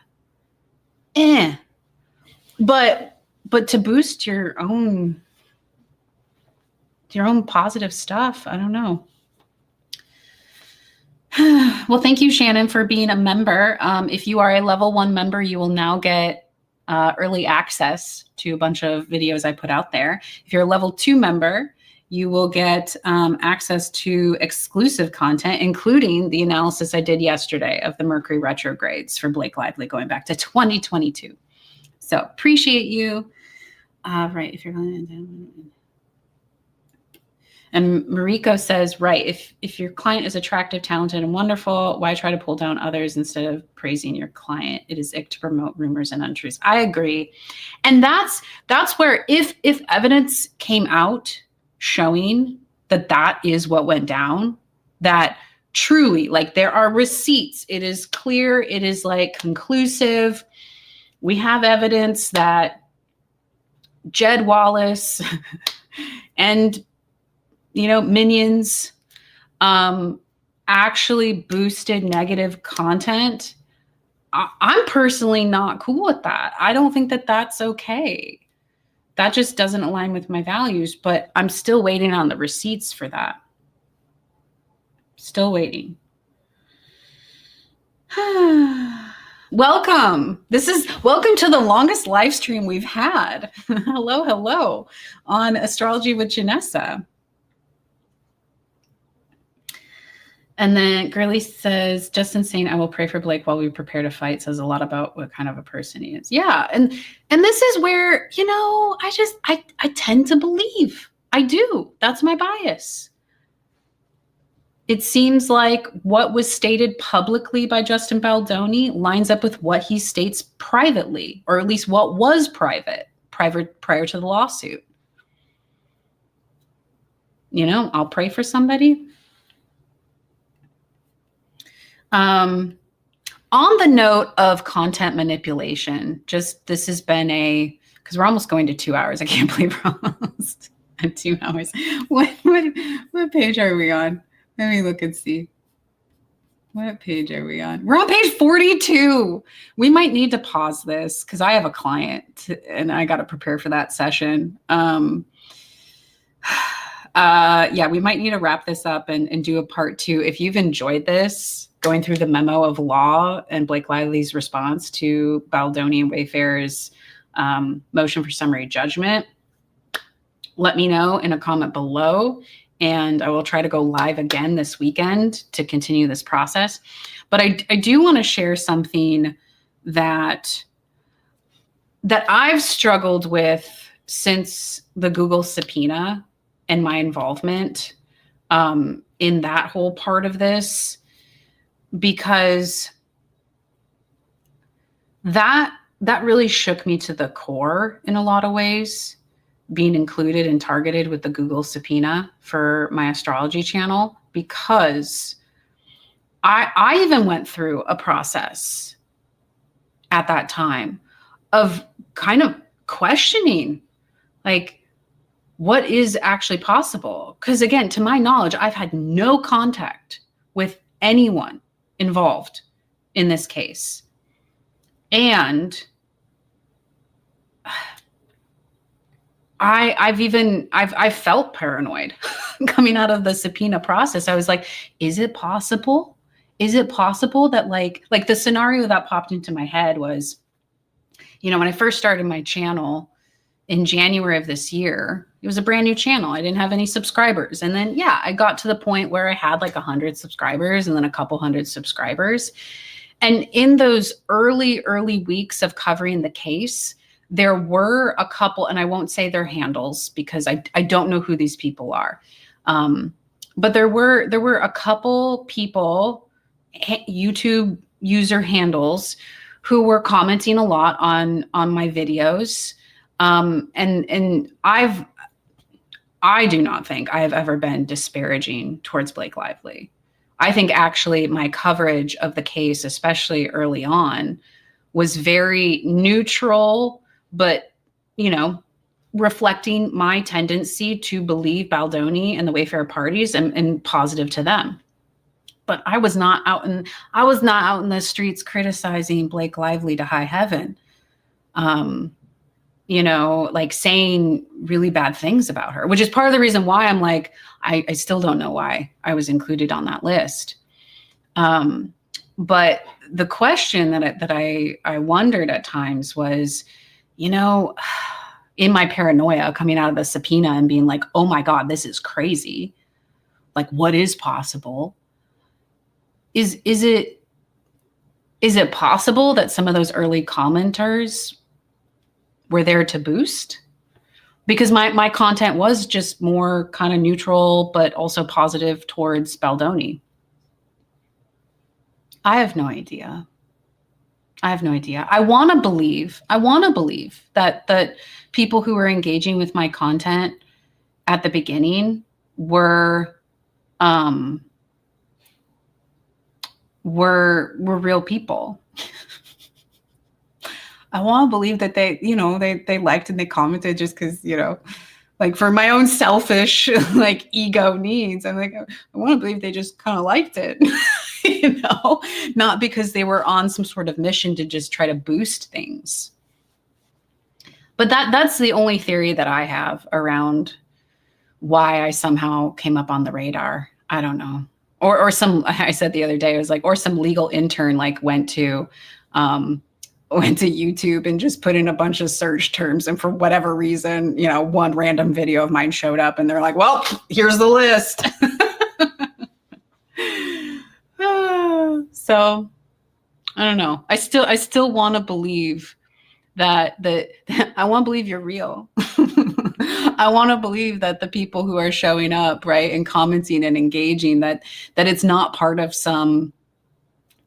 But to boost your own positive stuff, I don't know. Well, thank you, Shannon, for being a member. If you are a level 1 member, you will now get early access to a bunch of videos I put out there. If you're a level 2 member, you will get access to exclusive content, including the analysis I did yesterday of the Mercury retrogrades for Blake Lively going back to 2022. So appreciate you. Right, if you're and Mariko says, right, if your client is attractive, talented, and wonderful, why try to pull down others instead of praising your client? It is ick to promote rumors and untruths. I agree. And that's where if evidence came out showing that is what went down, that truly, like, there are receipts, it is clear, it is like conclusive. We have evidence that Jed Wallace and minions actually boosted negative content. I'm personally not cool with that. I don't think that that's okay. That just doesn't align with my values, but I'm still waiting on the receipts for that. Still waiting. Welcome. Welcome to the longest live stream we've had. Hello on Astrology with Janessa. And then Gurley says, Justin saying, I will pray for Blake while we prepare to fight says a lot about what kind of a person he is. Yeah. And this is where, I tend to believe. I do. That's my bias. It seems like what was stated publicly by Justin Baldoni lines up with what he states privately, or at least what was private prior to the lawsuit. I'll pray for somebody. On the note of content manipulation, this has been because we're almost going to 2 hours. I can't believe we're almost at 2 hours. What page are we on? Let me look and see. What page are we on? We're on page 42. We might need to pause this because I have a client and I got to prepare for that session. Yeah, we might need to wrap this up and do a part 2. If you've enjoyed this, going through the memo of law and Blake Lively's response to Baldoni and Wayfarer's motion for summary judgment, let me know in a comment below, and I will try to go live again this weekend to continue this process. But I do want to share something that I've struggled with since the Google subpoena and my involvement in that whole part of this, because that really shook me to the core in a lot of ways, being included and targeted with the Google subpoena for my astrology channel, because I even went through a process at that time of kind of questioning, like, what is actually possible? Because again, to my knowledge, I've had no contact with anyone involved in this case. And I've felt paranoid coming out of the subpoena process. I was like, is it possible? Is it possible that like the scenario that popped into my head was, when I first started my channel in January of this year, it was a brand new channel. I didn't have any subscribers. And then, I got to the point where I had like 100 subscribers and then a couple hundred subscribers. And in those early weeks of covering the case, there were a couple, and I won't say their handles because I don't know who these people are. But there were a couple people, YouTube user handles, who were commenting a lot on my videos. And I do not think I have ever been disparaging towards Blake Lively. I think actually my coverage of the case, especially early on, was very neutral, but, reflecting my tendency to believe Baldoni and the Wayfarer parties and positive to them. But I was not out in the streets criticizing Blake Lively to high heaven. Like saying really bad things about her, which is part of the reason why I'm like, I still don't know why I was included on that list. But the question that I wondered at times was, in my paranoia coming out of the subpoena and being like, oh my God, this is crazy. Like, what is possible? Is it possible that some of those early commenters were there to boost? Because my content was just more kind of neutral, but also positive towards Baldoni. I have no idea. I want to believe that people who were engaging with my content at the beginning were real people. I want to believe that they liked and they commented just because, like for my own selfish like ego needs. I'm like, I want to believe they just kind of liked it, not because they were on some sort of mission to just try to boost things. But that's the only theory that I have around why I somehow came up on the radar. I don't know. Or I said the other day, I was like, or some legal intern like went to YouTube and just put in a bunch of search terms. And for whatever reason, one random video of mine showed up and they're like, well, here's the list. So I don't know. I still want to believe that I want to believe you're real. I want to believe that the people who are showing up, right, and commenting and engaging, that it's not part of some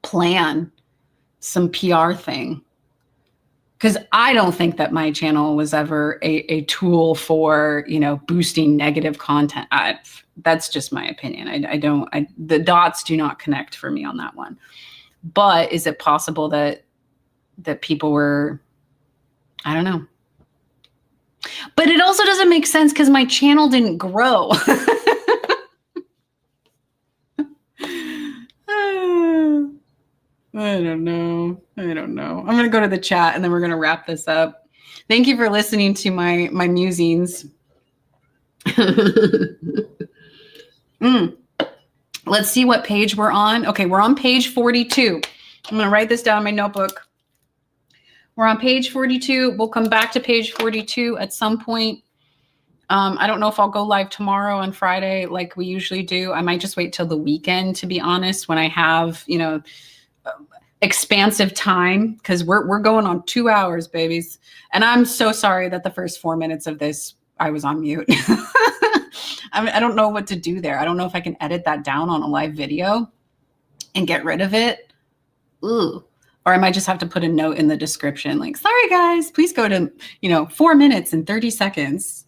plan, some PR thing. Because I don't think that my channel was ever a tool for, boosting negative content. That's just my opinion. The dots do not connect for me on that one. But is it possible that people were, I don't know. But it also doesn't make sense because my channel didn't grow. I don't know. I'm going to go to the chat and then we're going to wrap this up. Thank you for listening to my musings. Let's see what page we're on. Okay, we're on page 42. I'm going to write this down in my notebook. We're on page 42. We'll come back to page 42 at some point. I don't know if I'll go live tomorrow on Friday like we usually do. I might just wait till the weekend, to be honest, when I have, expansive time, because we're going on 2 hours, babies. And I'm so sorry that the first 4 minutes of this, I was on mute. I don't know what to do there. I don't know if I can edit that down on a live video and get rid of it. Ooh. Or I might just have to put a note in the description, like, sorry guys, please go to, 4 minutes and 30 seconds.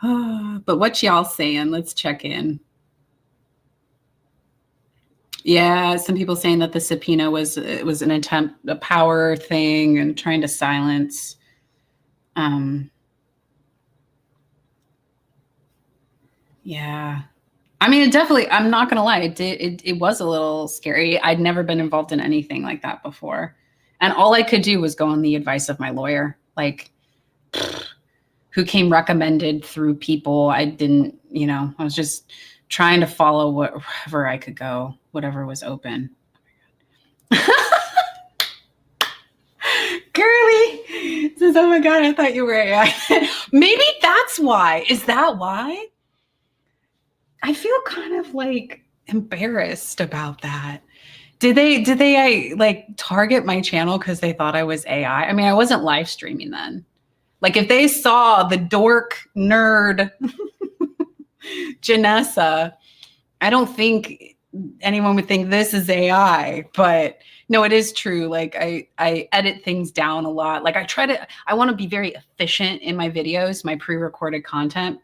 But what y'all saying? Let's check in. Yeah, some people saying that the subpoena was an attempt, a power thing, and trying to silence. Yeah. I mean, it definitely, I'm not going to lie, it was a little scary. I'd never been involved in anything like that before. And all I could do was go on the advice of my lawyer, like, who came recommended through people. I didn't, I was just trying to follow wherever I could go, whatever was open. Girly says, oh my God, I thought you were AI. Maybe that's why. Is that why? I feel kind of like embarrassed about that. Did they like target my channel because they thought I was AI? I mean, I wasn't live streaming then. Like if they saw the dork nerd Janessa, I don't think anyone would think this is AI, but no, it is true. Like I edit things down a lot. Like I want to be very efficient in my videos, my pre-recorded content.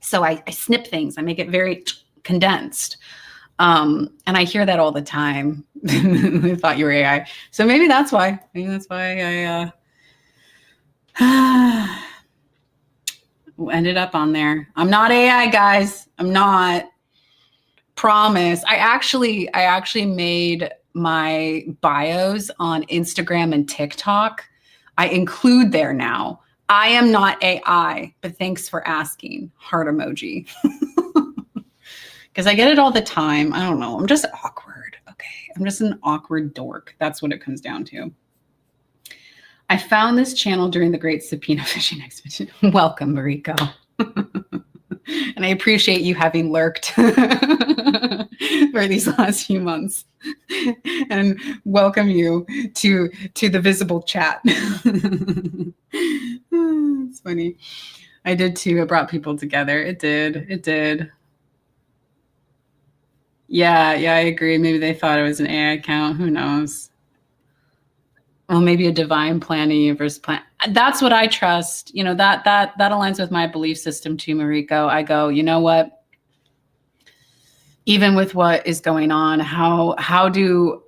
So I snip things. I make it very condensed. And I hear that all the time. I thought you were AI. So maybe that's why. Maybe that's why I ended up on there. I'm not AI, guys. I'm not. Promise. I actually made my bios on Instagram and TikTok. I include there now. I am not AI, but thanks for asking. Heart emoji. Because I get it all the time. I don't know. I'm just awkward. Okay. I'm just an awkward dork. That's what it comes down to. I found this channel during the Great Subpoena Fishing Expedition. Welcome, Mariko. And I appreciate you having lurked for these last few months. And welcome you to the visible chat. It's funny. I did too. It brought people together. It did. Yeah, I agree. Maybe they thought it was an AI account. Who knows? Well, maybe a divine plan, a universe plan. That's what I trust. That aligns with my belief system too, Mariko. I go, you know what? Even with what is going on, how do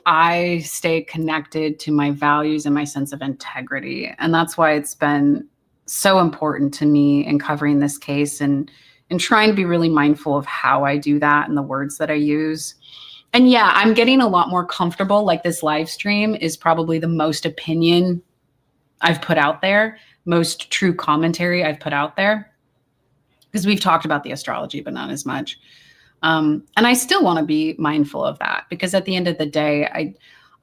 I stay connected to my values and my sense of integrity? And that's why it's been so important to me in covering this case and trying to be really mindful of how I do that and the words that I use. And yeah, I'm getting a lot more comfortable. Like this live stream is probably the most opinion I've put out there, most true commentary I've put out there, because we've talked about the astrology, but not as much. And I still want to be mindful of that, because at the end of the day,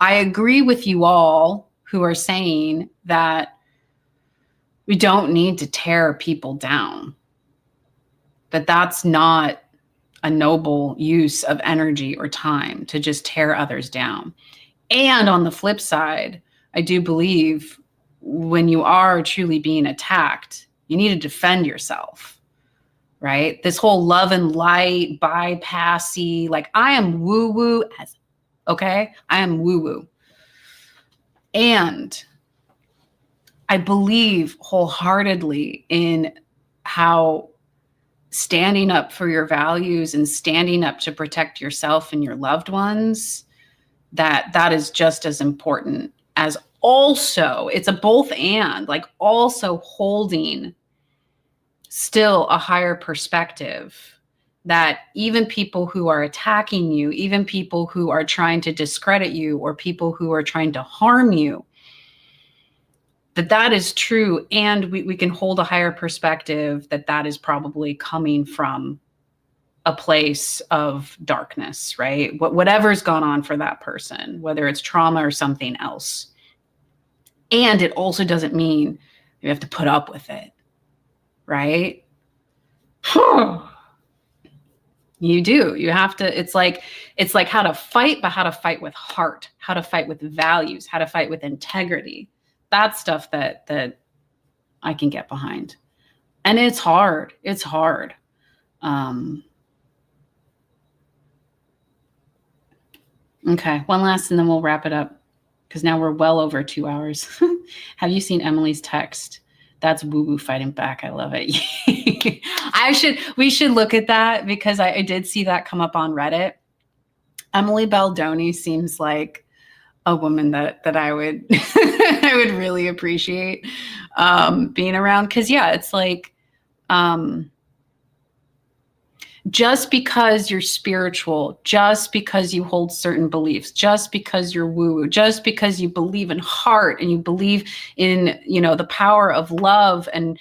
I agree with you all who are saying that we don't need to tear people down, that that's not a noble use of energy or time to just tear others down. And on the flip side, I do believe when you are truly being attacked, you need to defend yourself, right? This whole love and light, bypassy, like I am woo-woo I am woo-woo. And I believe wholeheartedly in how standing up for your values and standing up to protect yourself and your loved ones, that is just as important as also, it's a both and, like also holding still a higher perspective, that even people who are attacking you, even people who are trying to discredit you, or people who are trying to harm you, that is true. And we can hold a higher perspective that is probably coming from a place of darkness, right? Whatever's gone on for that person, whether it's trauma or something else. And it also doesn't mean you have to put up with it, right? You do. You have to, it's like how to fight, but how to fight with heart, how to fight with values, how to fight with integrity. That's stuff that I can get behind. And it's hard. It's hard. Okay, one last and then we'll wrap it up. because now we're well over 2 hours. Have you seen Emily's text? That's woo-woo fighting back. I love it. We should look at that, because I did see that come up on Reddit. Emily Baldoni seems like a woman that I would I would really appreciate being around. Because yeah, it's like just because you're spiritual, just because you hold certain beliefs, just because you're woo-woo, just because you believe in heart and you believe in, you know, the power of love and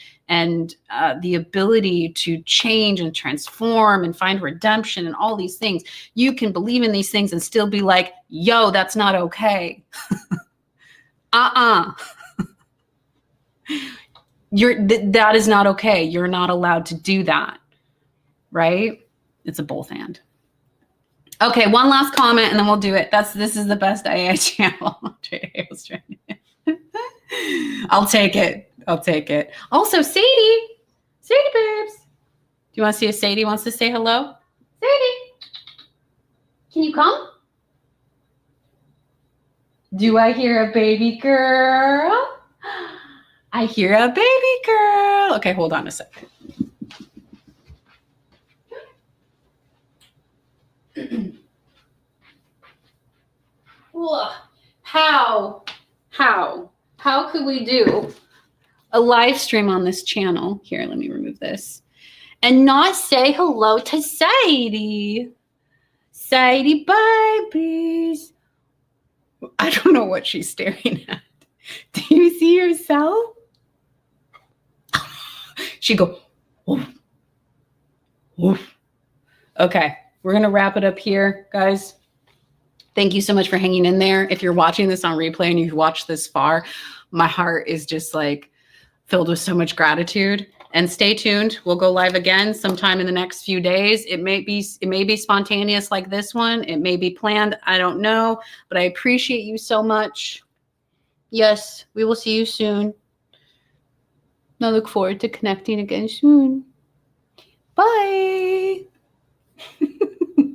the ability to change and transform and find redemption and all these things, you can believe in these things and still be like, yo, that's not okay. That is not okay. You're not allowed to do that. Right? It's a both and. Okay, one last comment and then we'll do it. This is the best AI channel. I'll take it. I'll take it. Also, Sadie babes. Do you want to see if Sadie wants to say hello? Sadie, can you come? Do I hear a baby girl? I hear a baby girl. Okay, hold on a second. How could we do a live stream on this channel? Here, let me remove this. And not say hello to Sadie. Sadie babies. I don't know what she's staring at. Do you see yourself? She go, woof, woof. Okay, we're going to wrap it up here, guys. Thank you so much for hanging in there. If you're watching this on replay and you've watched this far, my heart is just like filled with so much gratitude. And stay tuned. We'll go live again sometime in the next few days. It may be spontaneous like this one. It may be planned. I don't know, but I appreciate you so much. Yes, we will see you soon. I look forward to connecting again soon. Bye.